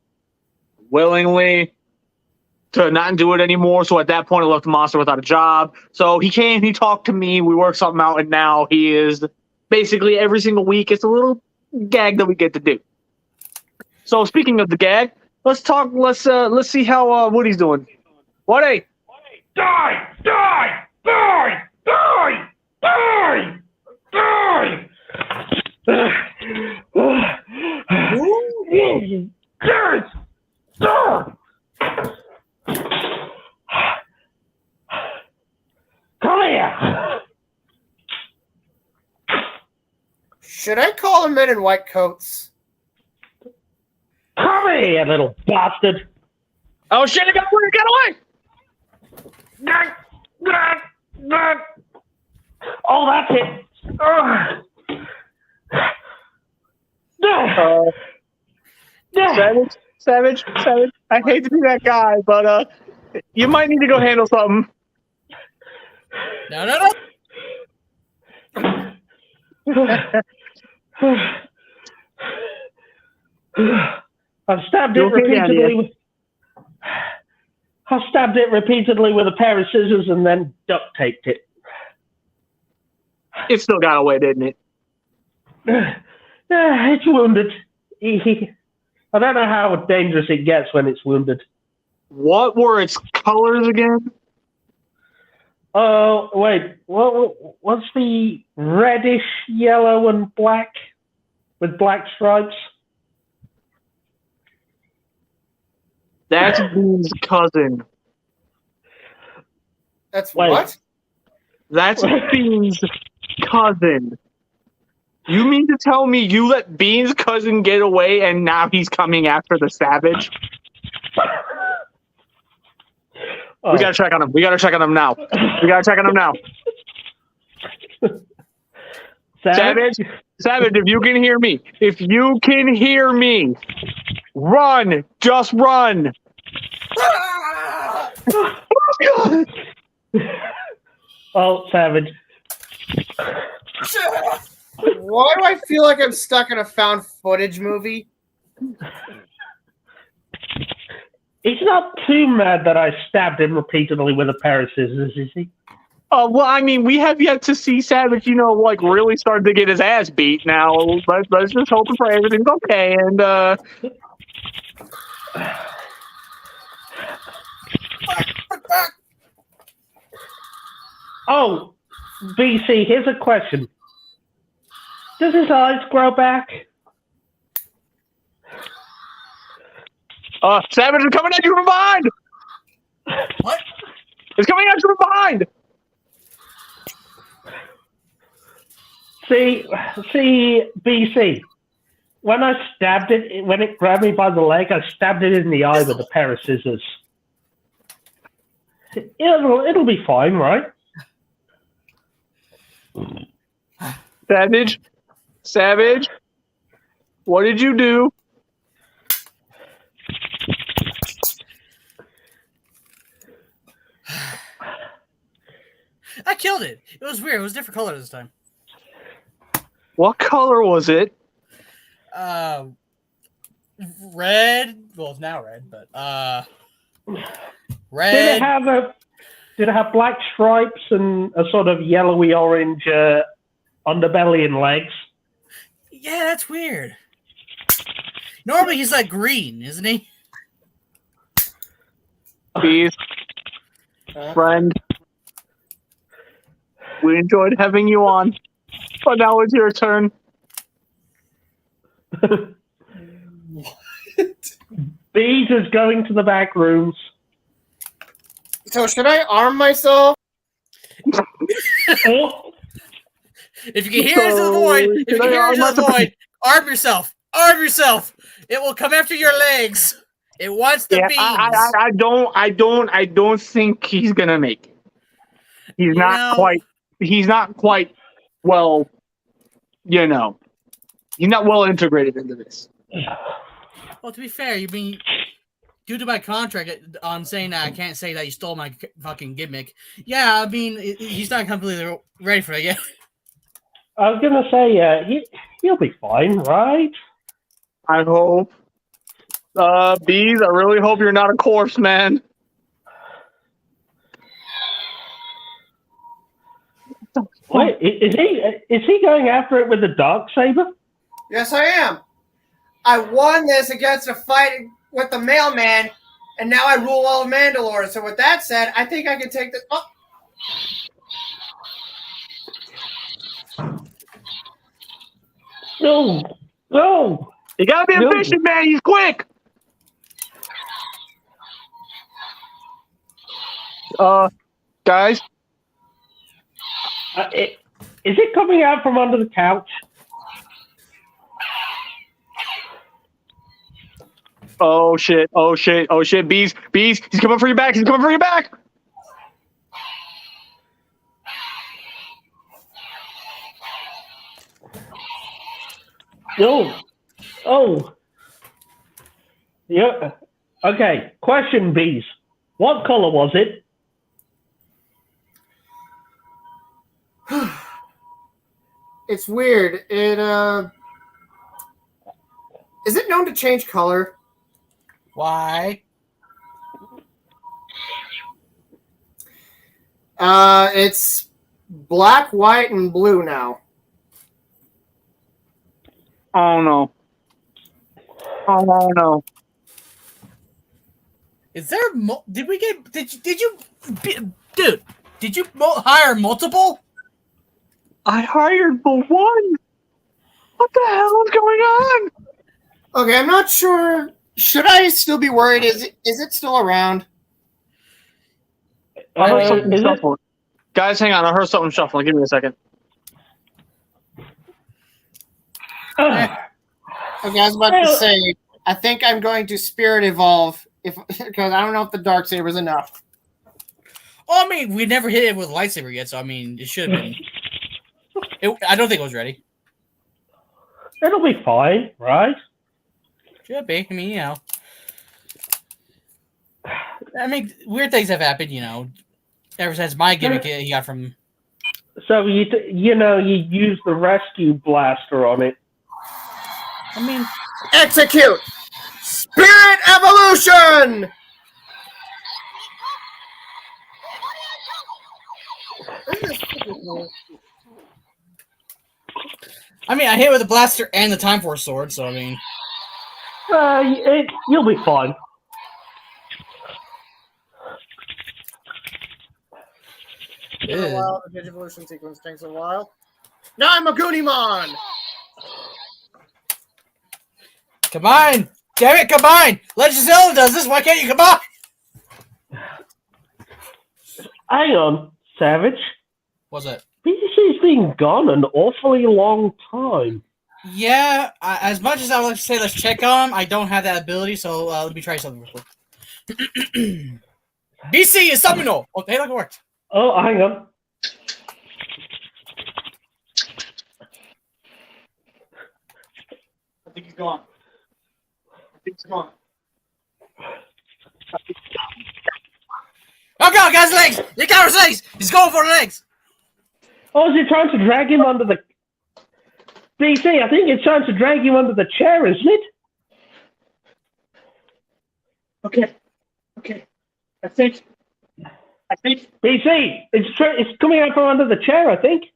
to not do it anymore. So at that point, I left the monster without a job. So he came, he talked to me, we worked something out, and now he is basically every single week. It's a little gag that we get to do. So speaking of the gag, let's talk. Let's see how Woody's doing. Woody, die! Die! Die! Die! Die! Die! Yes! Stop! Come here! Should I call the men in white coats? Come here, little bastard! oh shit! It got away! Oh, that's it! Savage. I hate to be that guy, but you might need to go handle something. No. I've stabbed it repeatedly. I've stabbed it repeatedly with a pair of scissors and then duct taped it. It still got away, didn't it? It's wounded. I don't know how dangerous it gets when it's wounded. What were its colors again? Oh, wait. What's the reddish, yellow, and black with black stripes? That's Bean's cousin. That's Wait. what? That's Bean's cousin. You mean to tell me you let Bean's cousin get away and now he's coming after the Savage? Oh. We gotta check on him. We gotta check on him now. Savage, if you can hear me, run, just run. Oh, Savage. Why do I feel like I'm stuck in a found footage movie? He's not too mad that I stabbed him repeatedly with a pair of scissors, is he? Well, I mean, we have yet to see Savage, really start to get his ass beat. Now, let's just hope and pray everything's okay. And Oh, BC, here's a question. Does his eyes grow back? Savage is coming at you from behind. What? It's coming at you from behind. See, BC. When I stabbed it, when it grabbed me by the leg, I stabbed it in the eye with a pair of scissors. It'll be fine, right? Savage, what did you do? I killed it. It was weird. It was a different color this time. What color was it? Red. Well, it's now red, but Did red. it have black stripes and a sort of yellowy orange underbelly and legs? Yeah, that's weird. Normally he's like green, isn't he? Please, friend. We enjoyed having you on, but now it's your turn. Bees is going to the back rooms. So should I arm myself? Oh, If you can hear us in the void, arm yourself. Arm yourself. It will come after your legs. It wants the beans. I don't think he's gonna make it. He's not quite well, he's not well integrated into this. Well, to be fair, you've been due to my contract on saying that I can't say that you stole my fucking gimmick. Yeah, I mean, he's not completely ready for it yet. I was gonna say, he'll be fine, right? I hope. Bees, I really hope you're not a corpse, man. Wait, is he going after it with the dark saber? Yes, I am. I won this against a fight with the mailman, and now I rule all of Mandalore. So with that said, I think I can take this. Oh. No. You gotta be efficient, man. He's quick. Guys. Is it coming out from under the couch? Oh shit! Bees! He's coming for your back! No. Oh. Yeah. Okay. Question, Bees. What color was it? It's weird. Is it known to change color? Why? It's black, white, and blue now. Oh no! Is there? Did you hire multiple? I hired the one. What the hell is going on? Okay, I'm not sure. Should I still be worried? Is it still around? I heard something shuffling. Guys, hang on. I heard something shuffling. Give me a second. Okay, I was about to say, I think I'm going to spirit evolve because I don't know if the dark saber is enough. Well, I mean, we never hit it with a lightsaber yet, so I mean, it should have been. I don't think it was ready. It'll be fine, right? Should be. I mean, I mean, weird things have happened, ever since my gimmick he got from. So you use the rescue blaster on it. I mean, execute spirit evolution. I hit with the blaster and the Time Force sword, so I mean, you'll be fine. A while. The Digivolution sequence takes a while. Now I'm a Goonimon! Combine! Damn it, combine! Legend of Zelda does this, why can't you combine? Hang on, Savage. What's that? BC's been gone an awfully long time. Yeah, as much as I would like to say let's check on him, I don't have that ability, so let me try something real quick. BC is Summonal! Okay, look, it worked. Oh, hang on. I think he's gone. Oh god, guys, legs! You got his legs! He's going for the legs! Oh, is he trying to drag him under the... BC, I think it's time to drag you under the chair, isn't it? Okay. I think. BC, it's coming out from under the chair, I think.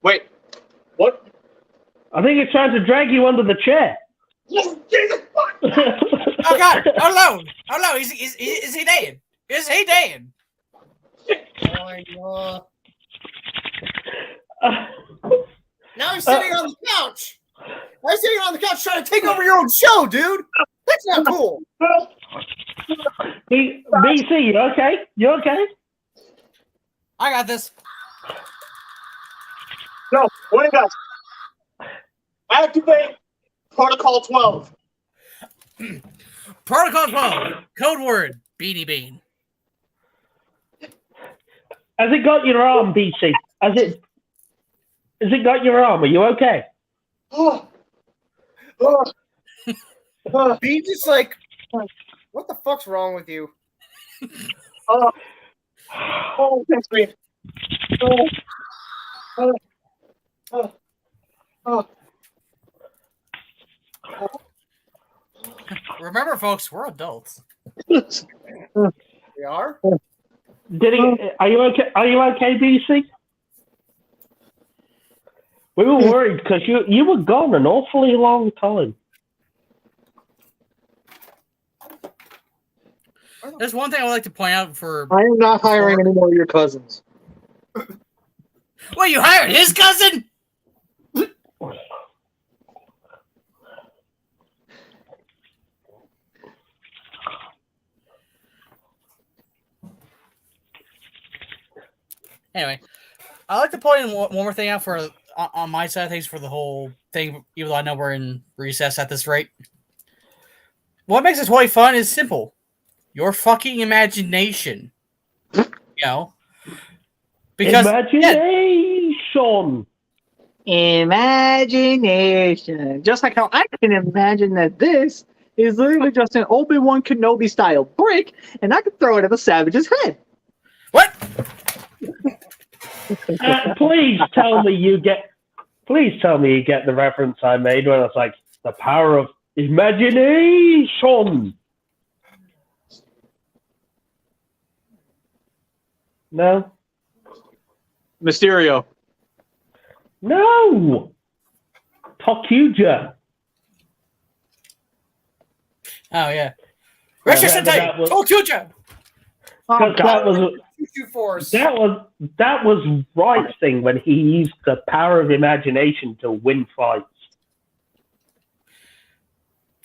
Wait. What? I think it's time to drag you under the chair. Oh, Jesus fuck! Oh God! Oh no! Is he dead? Is he dead? Now he's sitting on the couch. Now he's sitting on the couch trying to take over your own show, dude. That's not cool. BC, you okay? You okay? I got this. No, wait, guys. Activate Protocol 12. Protocol 12. Code word: Beanie Bean. Has it got your arm, BC? Has it got your arm? Are you okay? Be just like, what the fuck's wrong with you? Thanks, Green. Remember, folks, we're adults. We are? Are you okay? Are you okay, BC? We were worried because you were gone an awfully long time. There's one thing I would like to point out for. I am not hiring any more of your cousins. Wait, you hired his cousin? Anyway, I like to point in one more thing out for on my side of things for the whole thing, even though I know we're in recess at this rate. What makes this toy fun is simple. Your fucking imagination. You know? Because Imagination! Imagination. Just like how I can imagine that this is literally just an Obi-Wan Kenobi style brick, and I can throw it at the savage's head. What? Please tell me you get the reference I made when I was like, the power of imagination. No? Mysterio. No! Tokuja. Oh, yeah. Richard Sentai! Tokuja! Oh, That was Wright's thing when he used the power of imagination to win fights.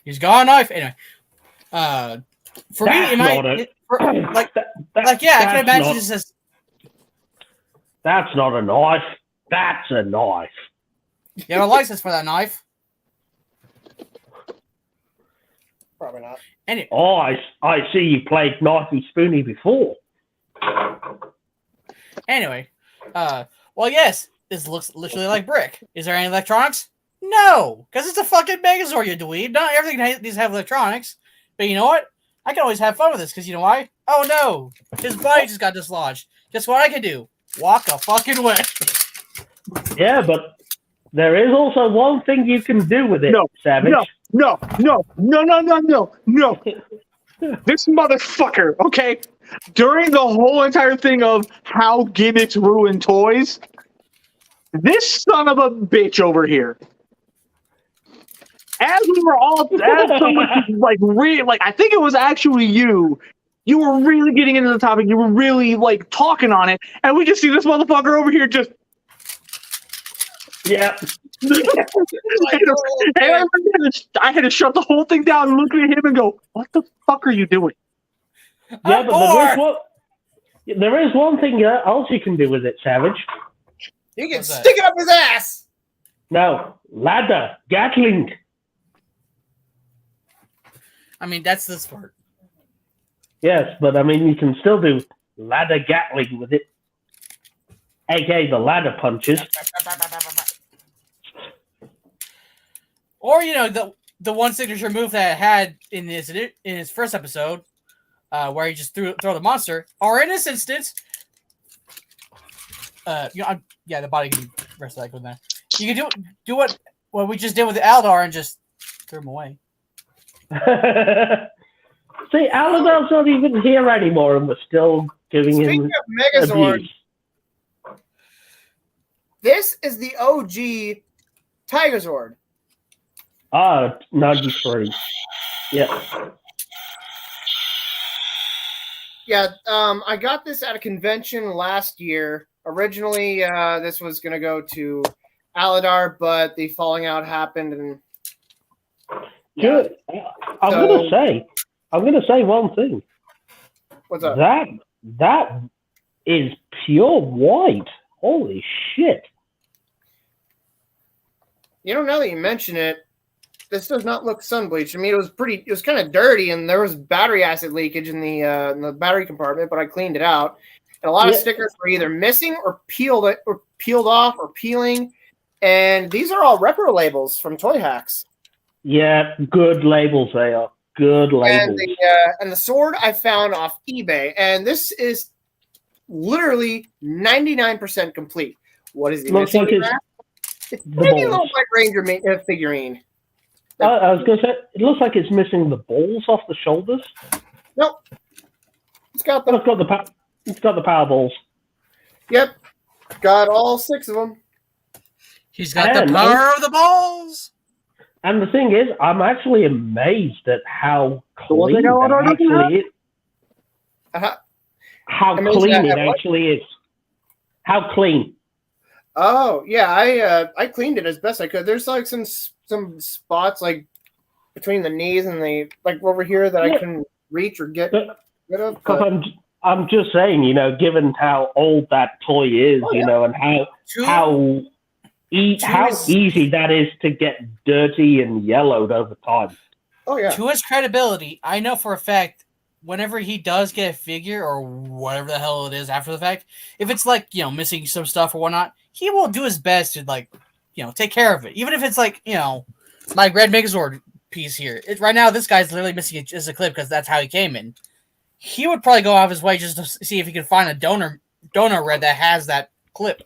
He's got a knife. Anyway, for me, I can imagine this as. That's not a knife. That's a knife. You have a license for that knife? Probably not. Anyway. Oh, I see you played Knifey Spoony before. Anyway, well, yes, this looks literally like brick. Is there any electronics? No, because it's a fucking Megazord, you dweeb. Not everything needs to have electronics. But you know what? I can always have fun with this, because you know why? Oh no, his body just got dislodged. Guess what I can do? Walk a fucking way. Yeah, but there is also one thing you can do with it, Savage. No. This motherfucker, okay? During the whole entire thing of how gimmicks ruin toys, this son of a bitch over here, as we were all, as someone I think it was actually you were really getting into the topic, you were really, talking on it, and we just see this motherfucker over here just... Yeah. I had to shut the whole thing down and look at him and go, what the fuck are you doing? Yeah, but there is one thing else you can do with it, Savage. You can stick it up his ass. No, ladder, Gatling. I mean, that's this part. Yes, but I mean, you can still do ladder Gatling with it, aka the ladder punches. Or the one signature move that it had in his first episode, where he just throw the monster. Or in this instance, the body can rest like with that. You can do what we just did with Aldar and just throw him away. See, Aladar's not even here anymore, and we're still giving Speaking him of Megazord, abuse. this is the OG Tigerzord. 93. Yeah. Yeah, I got this at a convention last year. Originally, this was going to go to Aladar, but the falling out happened, and Good. I'm gonna say one thing. what's up? That is pure white. Holy shit. You know, now that you mention it, this does not look sun bleached. I mean, it was kind of dirty, and there was battery acid leakage in the battery compartment, but I cleaned it out. And a lot of stickers were either missing or peeled off or peeling. And these are all repro labels from Toy Hacks. Yeah, good labels they are. Good labels. And the sword I found off eBay, and this is literally 99% complete. What is it? Looks like it's maybe a little White Ranger figurine. I was gonna say it looks like it's missing the balls off the shoulders. Nope. It's got the power balls. Yep. Got all 6 of them. He's got the power of the balls. And the thing is, I'm actually amazed at how clean it actually is. How clean it actually is. How clean. Oh, yeah, I cleaned it as best I could. There's like some spots like between the knees and like over here that I couldn't reach or get rid of. Because I'm just saying, given how old that toy is, and how easy that is to get dirty and yellowed over time. Oh yeah. To his credibility, I know for a fact whenever he does get a figure or whatever the hell it is after the fact, if it's like, missing some stuff or whatnot, he will do his best to take care of it. Even if it's like, my Red Megazord piece here. Right now, this guy's literally missing just a clip because that's how he came in. He would probably go off his way just to see if he could find a donor red that has that clip.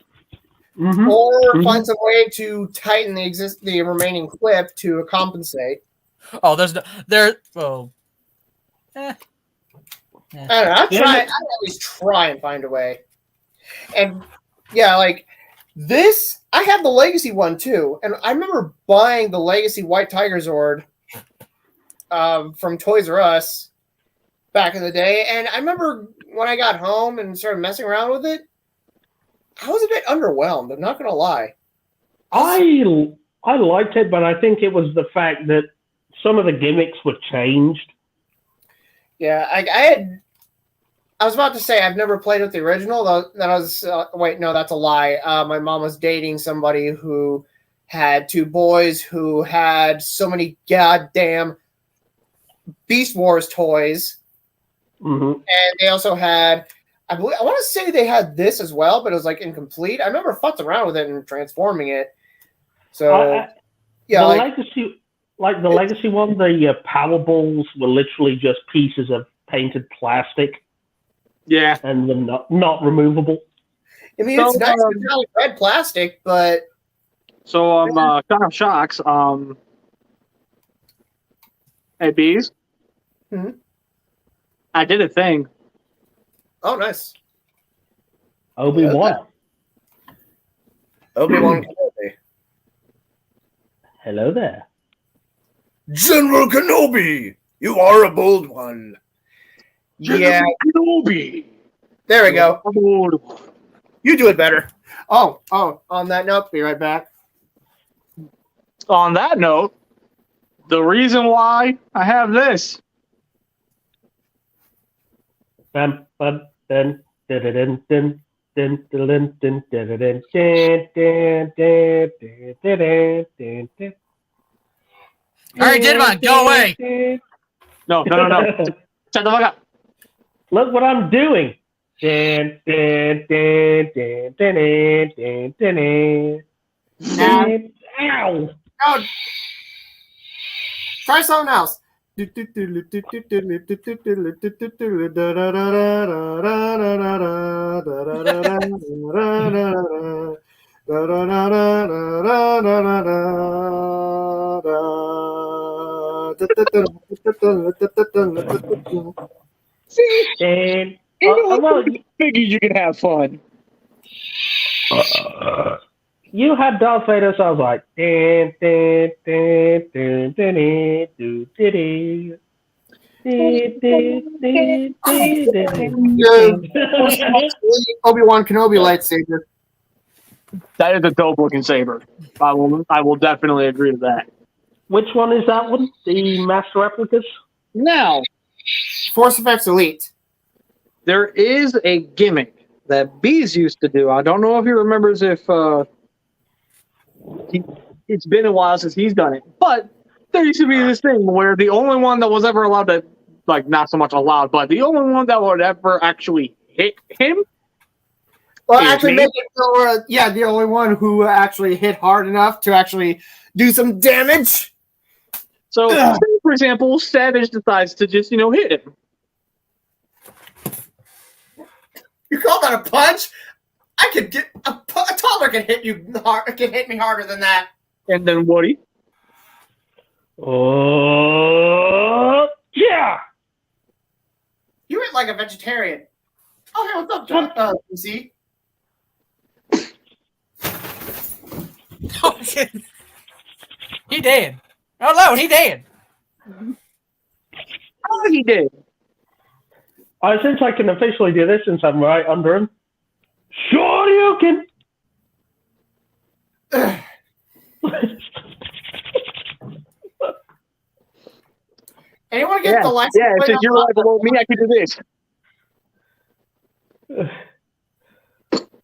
Mm-hmm. Or find some way to tighten the remaining clip to compensate. Oh, I don't know. I'd always try and find a way. And yeah, like this, I have the Legacy one too, and I remember buying the Legacy White Tigerzord from Toys R Us back in the day, and I remember when I got home and started messing around with it, I was a bit underwhelmed. I'm not gonna lie. I liked it, but I think it was the fact that some of the gimmicks were changed. Yeah, I was about to say I've never played with the original. Then I was wait, no, that's a lie. My mom was dating somebody who had 2 boys who had so many goddamn Beast Wars toys, and they also had. I want to say they had this as well, but it was like incomplete. I remember futzing around with it and transforming it. So, the legacy one, the power balls were literally just pieces of painted plastic. Yeah, and they're not removable. I mean, it's nice metallic red plastic, but so I'm kind of shocked. Hey, bees. I did a thing. Oh, nice. Obi-Wan. Obi-Wan Kenobi. Hello there. General Kenobi, you are a bold one. Yeah. Kenobi. There we go. You do it better. Oh, on that note, be right back. On that note, the reason why I have this. All right, Digimon, go away. No. Shut the fuck up. Look what I'm doing. Ow. Oh. Try something else. See, And well, figured you could have fun. you had Darth Vader, so I was like, dun, dun, dun, dun, dun, dun, dun, dun, Obi-Wan Kenobi lightsaber. That is a dope looking saber. I will definitely agree to that. Which one is that one? The Master Replicas? Now, Force Effects Elite. there is a gimmick that Bees used to do. I don't know if he remembers if it's been a while since he's done it, but there used to be this thing where the only one that was ever allowed to, like, not so much allowed, but the only one that would ever actually hit him. Well, Here's actually, me. make it so, the only one who actually hit hard enough to actually do some damage. So, say, for example, Savage decides to just, hit him. You call that a punch? I could get a toddler can hit you hard. Can hit me harder than that. And then Woody. Oh, yeah! You hit like a vegetarian. Oh, hey, what's up, John? PC? Oh shit! He dead. Oh no, he dead. Oh, he did. Since I can officially do this, since I'm right under him, sure you can. Anyone get the license Yeah, plate since on you're right below me, I can do this.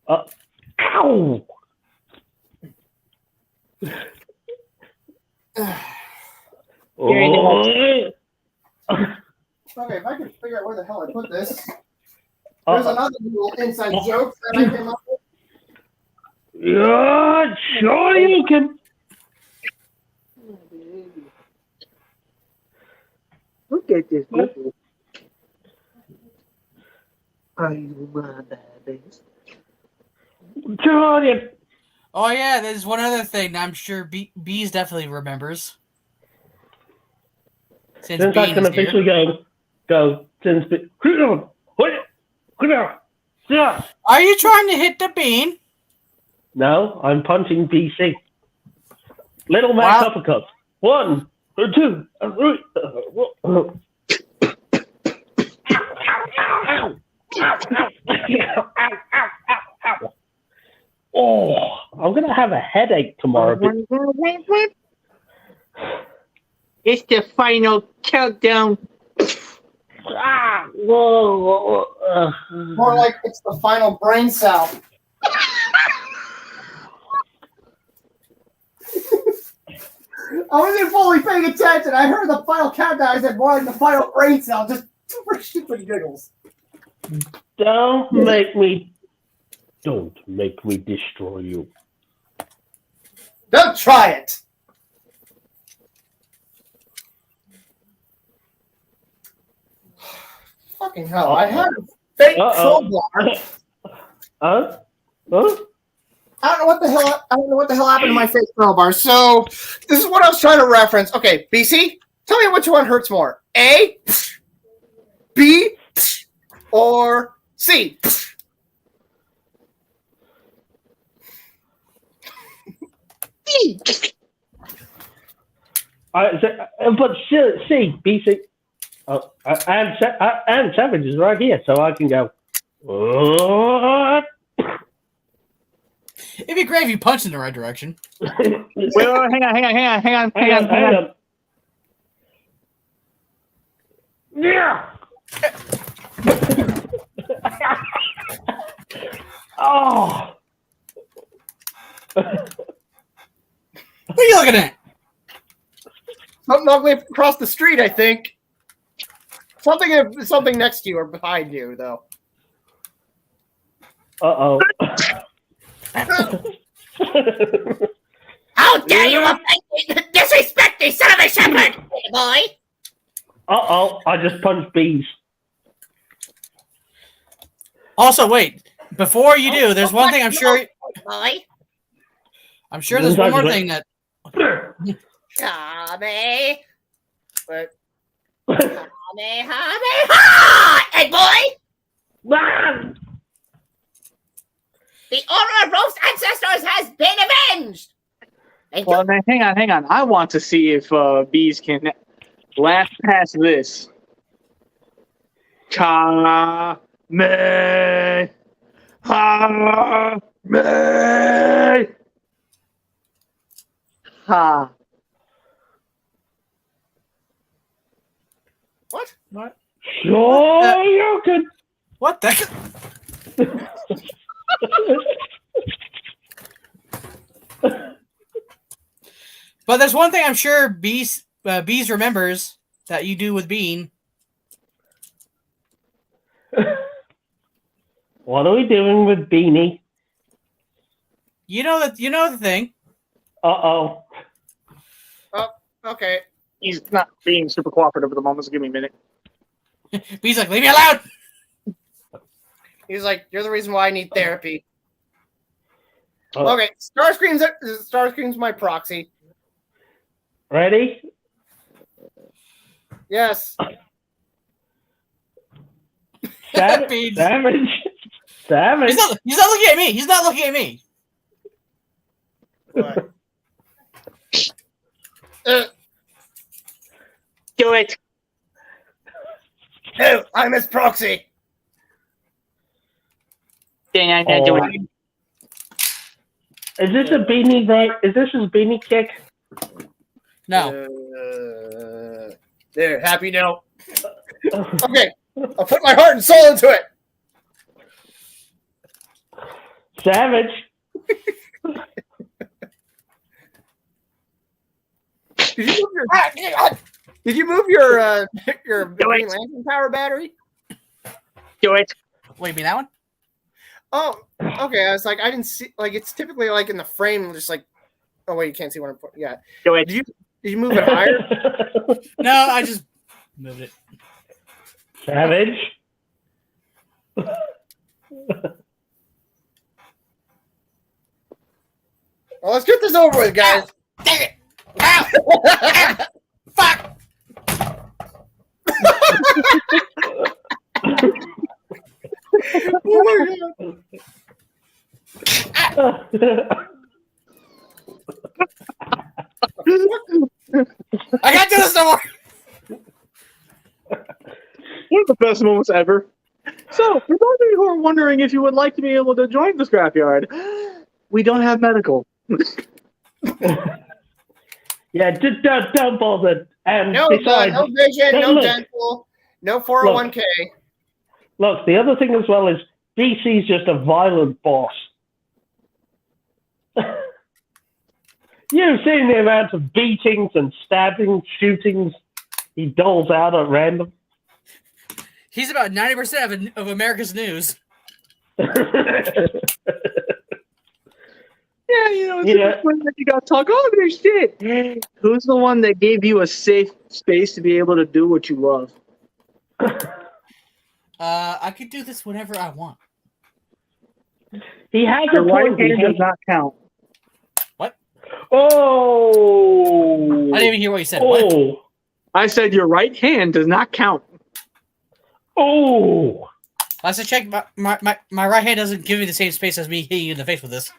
Ow! Oh. Okay, if I can figure out where the hell I put this. There's another little inside joke that I came up with. Yeah, sure you can. Look at this. Are you my babies? Sure you. Oh yeah, there's one other thing I'm sure Bees definitely remembers. Since Since I Bean can is here. officially go. Since yeah. Are you trying to hit the bean? No, I'm punching BC. Little Mac uppercuts. 1 or 2 or 3. Oh, I'm gonna have a headache tomorrow. It's the final countdown. Whoa. More like it's the final brain cell. I wasn't fully paying attention. I heard the final countdown. I said more like the final brain cell. Just super stupid giggles. Don't make me destroy you. Don't try it. Fucking hell! I had a fake crowbar. Huh? I don't know what the hell. I don't know what the hell happened to my fake crowbar. So this is what I was trying to reference. Okay, BC, tell me which one hurts more: A, B, or C. But see, BC. And Savage is right here, so I can go. It'd be great if you punched in the right direction. Wait, hang on. Yeah. Oh. What are you looking at? Something ugly across the street, I think. Something next to you or behind you, though. Uh-oh. How dare you disrespect me, son of a shepherd, boy! Uh-oh, I just punched bees. Also, wait. Before you do, there's one thing I'm sure. Boy. I'm sure there's one more thing that. Hame. But Hame, ha! Egg boy! The honor of roast ancestors has been avenged! Thank you. Well, then, hang on. I want to see if bees can laugh past this. Ka me ha me ha. What? Sure, you can. What the? But there's one thing I'm sure Bees remembers that you do with Bean. What are we doing with Beanie? You know the thing. Uh-oh. Okay. He's not being super cooperative at the moment, so give me a minute. Bees like, leave me alone. He's like, you're the reason why I need therapy. Oh. Okay, Starscream's my proxy. Ready? Yes. Savage. Savage. He's not looking at me. He's not looking at me. What? Do it. No, I'm his proxy. Dang, I can't do it. Is this a beanie right? Is this his beanie kick? No. There, happy now. Okay, I'll put my heart and soul into it. Savage. Did you move your Green Lantern power battery? Do it. Wait, you mean that one? Oh, okay. I was like, I didn't see. Like, it's typically like in the frame, just like. Oh wait, you can't see what I'm putting. Yeah. Do it. Did you move it higher? No, I just moved it. Savage. Well, let's get this over with, guys. Dang it! Ow! Ow! Fuck! Oh my god. I can't do this no more. One of the best moments ever. So, for those of you who are wondering if you would like to be able to join the Scrapyard, we don't have medical. Yeah, just don't bother. And No, besides, no vision, no look, dental, no 401k. Look, the other thing as well is DC's just a violent boss. You've seen the amount of beatings and stabbings, shootings he doles out at random. He's about 90% of America's news. Yeah, it's when you got to talk all their shit. Who's the one that gave you a safe space to be able to do what you love? I could do this whenever I want. He has Your a right point. hand does not count. What? Oh! I didn't even hear what you said. Oh! What? I said your right hand does not count. Oh! Last I checked, my right hand doesn't give me the same space as me hitting you in the face with this.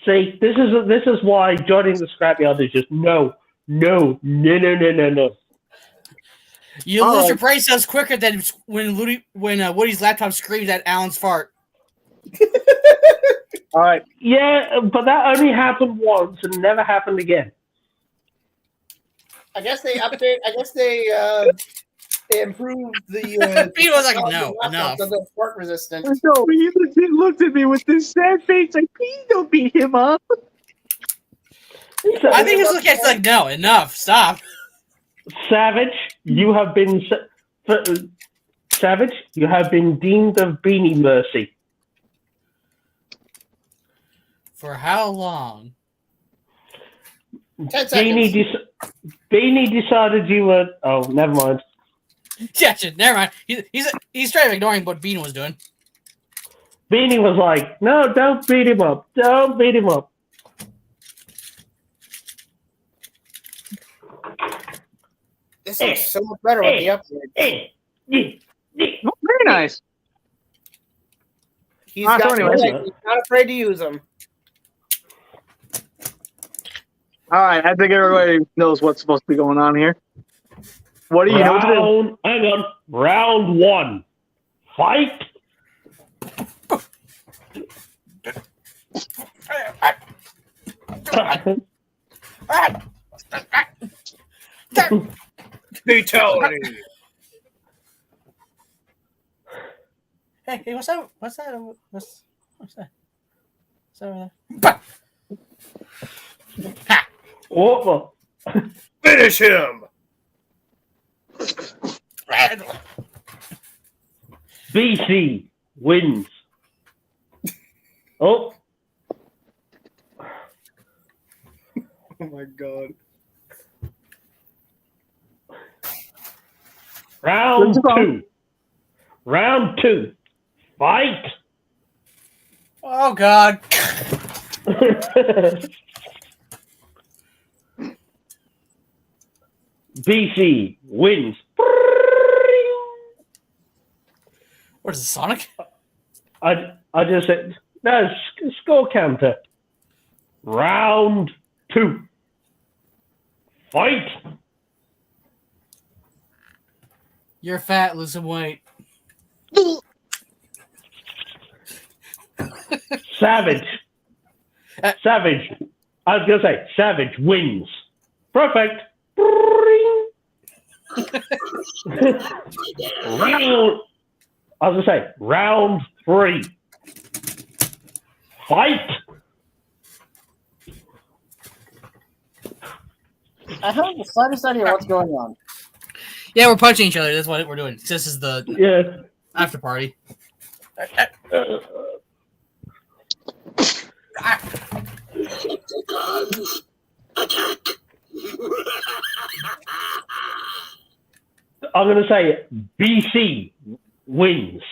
See, this is why joining the Scrapyard is just no. You lose your brain cells quicker than when Woody's laptop screams at Alan's fart. All right. Yeah, but that only happened once and never happened again. I guess they update. I guess they improved the. Pete was like, no, enough. So they're fart resistant. No, he legit looked at me with this sad face like, please don't beat him up. I think he's looking at it like, no, enough, stop. Savage, you have been deemed of beanie mercy. For how long? 10 seconds. Beanie decided you were. Oh, never mind. Gotcha. Never mind. He's straight up ignoring what Bean was doing. Beanie was like, no, don't beat him up. Don't beat him up. This looks so much better with the upgrade. Very nice. He's So got anyways. he's not afraid to use them. All right, I think everybody knows what's supposed to be going on here. What do you know what to do? Hang on. Round 1. Fight. Fatality. Hey, what's that? What's that? What's that? What's that over there? Ha! Oh, Finish him. BC wins. Oh, Oh my god. round Let's go. 2. Round 2. Fight. Oh God. BC wins. What is it, Sonic? I just said, no, score counter. Round 2. Fight. You're fat, lose some weight. Savage. Savage. I was going to say, Savage wins. Perfect. Round. I was going to say, round 3. Fight. I have the slightest idea what's going on. Yeah, we're punching each other. That's what we're doing. This is the Yeah. after party. I'm going to say BC wins.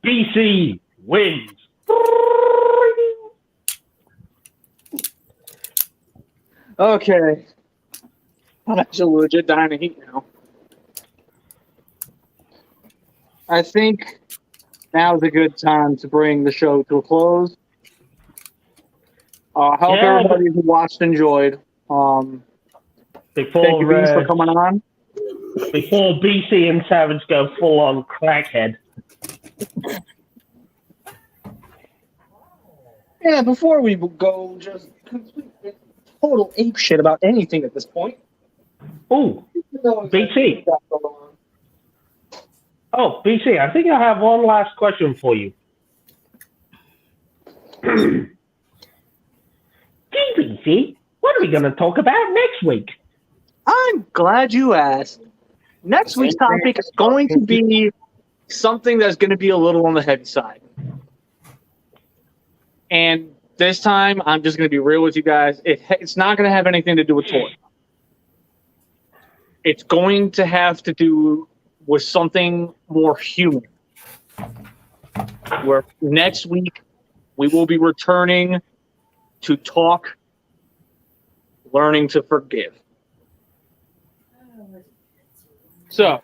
BC wins. Okay. I'm actually legit dying to heat now. I think now's a good time to bring the show to a close. Hope Yeah. everybody who watched enjoyed. Thank Before you, Beans, for coming on. before BC and Savage go full on crackhead. Yeah, before we go just complete total ape shit about anything at this point. Oh, BC. Oh, BC, I think I have one last question for you. Gee, BC, what are we going to talk about next week? I'm glad you asked. Next week's topic is going to be something that's going to be a little on the heavy side. And this time, I'm just going to be real with you guys. It's not going to have anything to do with toys. It's going to have to do with something more human. Where next week, we will be returning to talk, learning to forgive. So,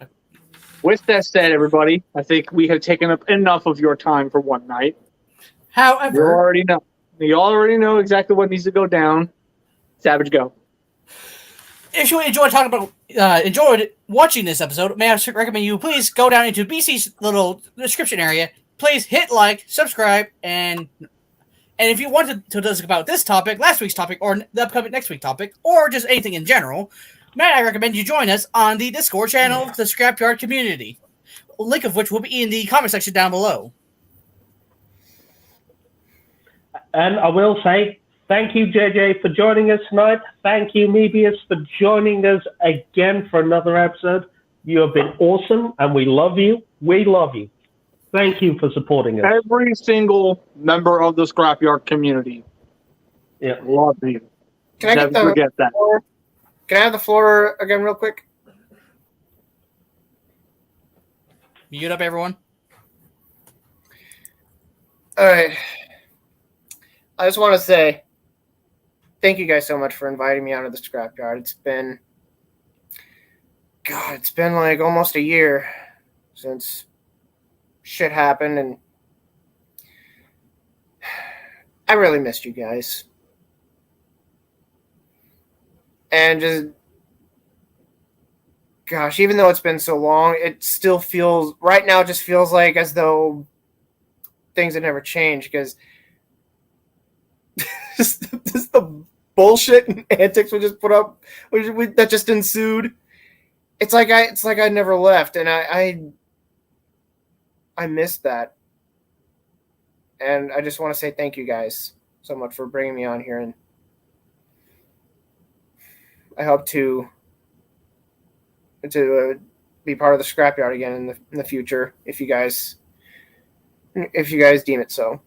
with that said, everybody, I think we have taken up enough of your time for one night. However, You already know exactly what needs to go down. Savage, go. if you enjoyed enjoyed watching this episode, may I recommend you please go down into BC's little description area. Please hit like, subscribe, and if you want to discuss about this topic, last week's topic, or the upcoming next week's topic, or just anything in general, may I recommend you join us on the Discord channel, the Scrapyard community, a link of which will be in the comment section down below. And I will say, thank you, JJ, for joining us tonight. Thank you, Mebius, for joining us again for another episode. You have been awesome, and we love you. We love you. Thank you for supporting us. Every single member of the Scrapyard community. Yeah. Love you. Can I Never get the forget that. floor? Can I have the floor again, real quick? Mute up, everyone. All right. I just want to say thank you guys so much for inviting me onto the Scrapyard. It's been like almost a year since shit happened, and I really missed you guys. And just, gosh, even though it's been so long, it still feels, right now, it just feels like as though things have never changed, because just the bullshit and antics we just put up, that just ensued. It's like I never left, and I missed that. And I just want to say thank you guys so much for bringing me on here, and I hope to be part of the Scrapyard again in the future if you guys deem it so.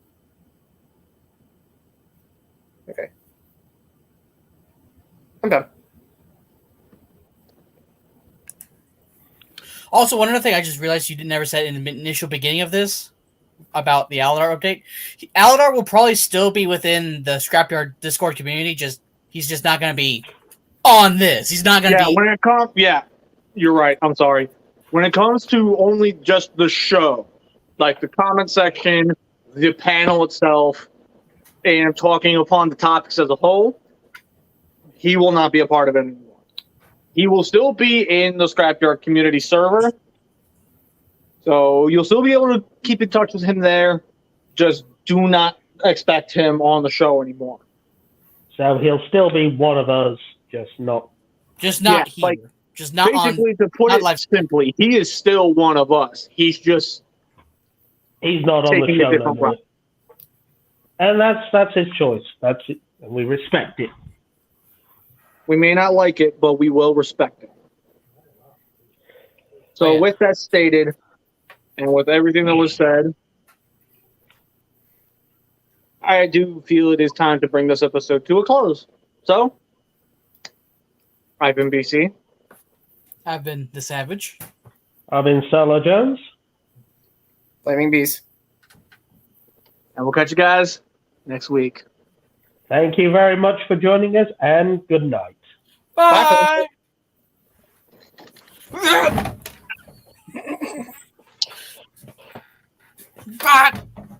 Okay, I'm done. Also, one other thing I just realized you never said in the initial beginning of this about the Aladar update. Aladar will probably still be within the Scrapyard Discord community. He's just not going to be on this. He's not going to be. When it comes, you're right. I'm sorry. When it comes to only just the show, like the comment section, the panel itself, and talking upon the topics as a whole, he will not be a part of it anymore. He will still be in the Scrapyard community server, so you'll still be able to keep in touch with him there. Just do not expect him on the show anymore. So he'll still be one of us, just not here. Like, just not basically, on. to put not it live. simply, he is still one of us. He's not on the taking a show no different more. route. And that's his choice. That's it. And we respect it. We may not like it, but we will respect it. So, with that stated, and with everything that was said, I do feel it is time to bring this episode to a close. So, I've been BC. I've been the Savage. I've been Solo Jones. Flaming Bees. And we'll catch you guys next week. Thank you very much for joining us, and good night. Bye. Bye.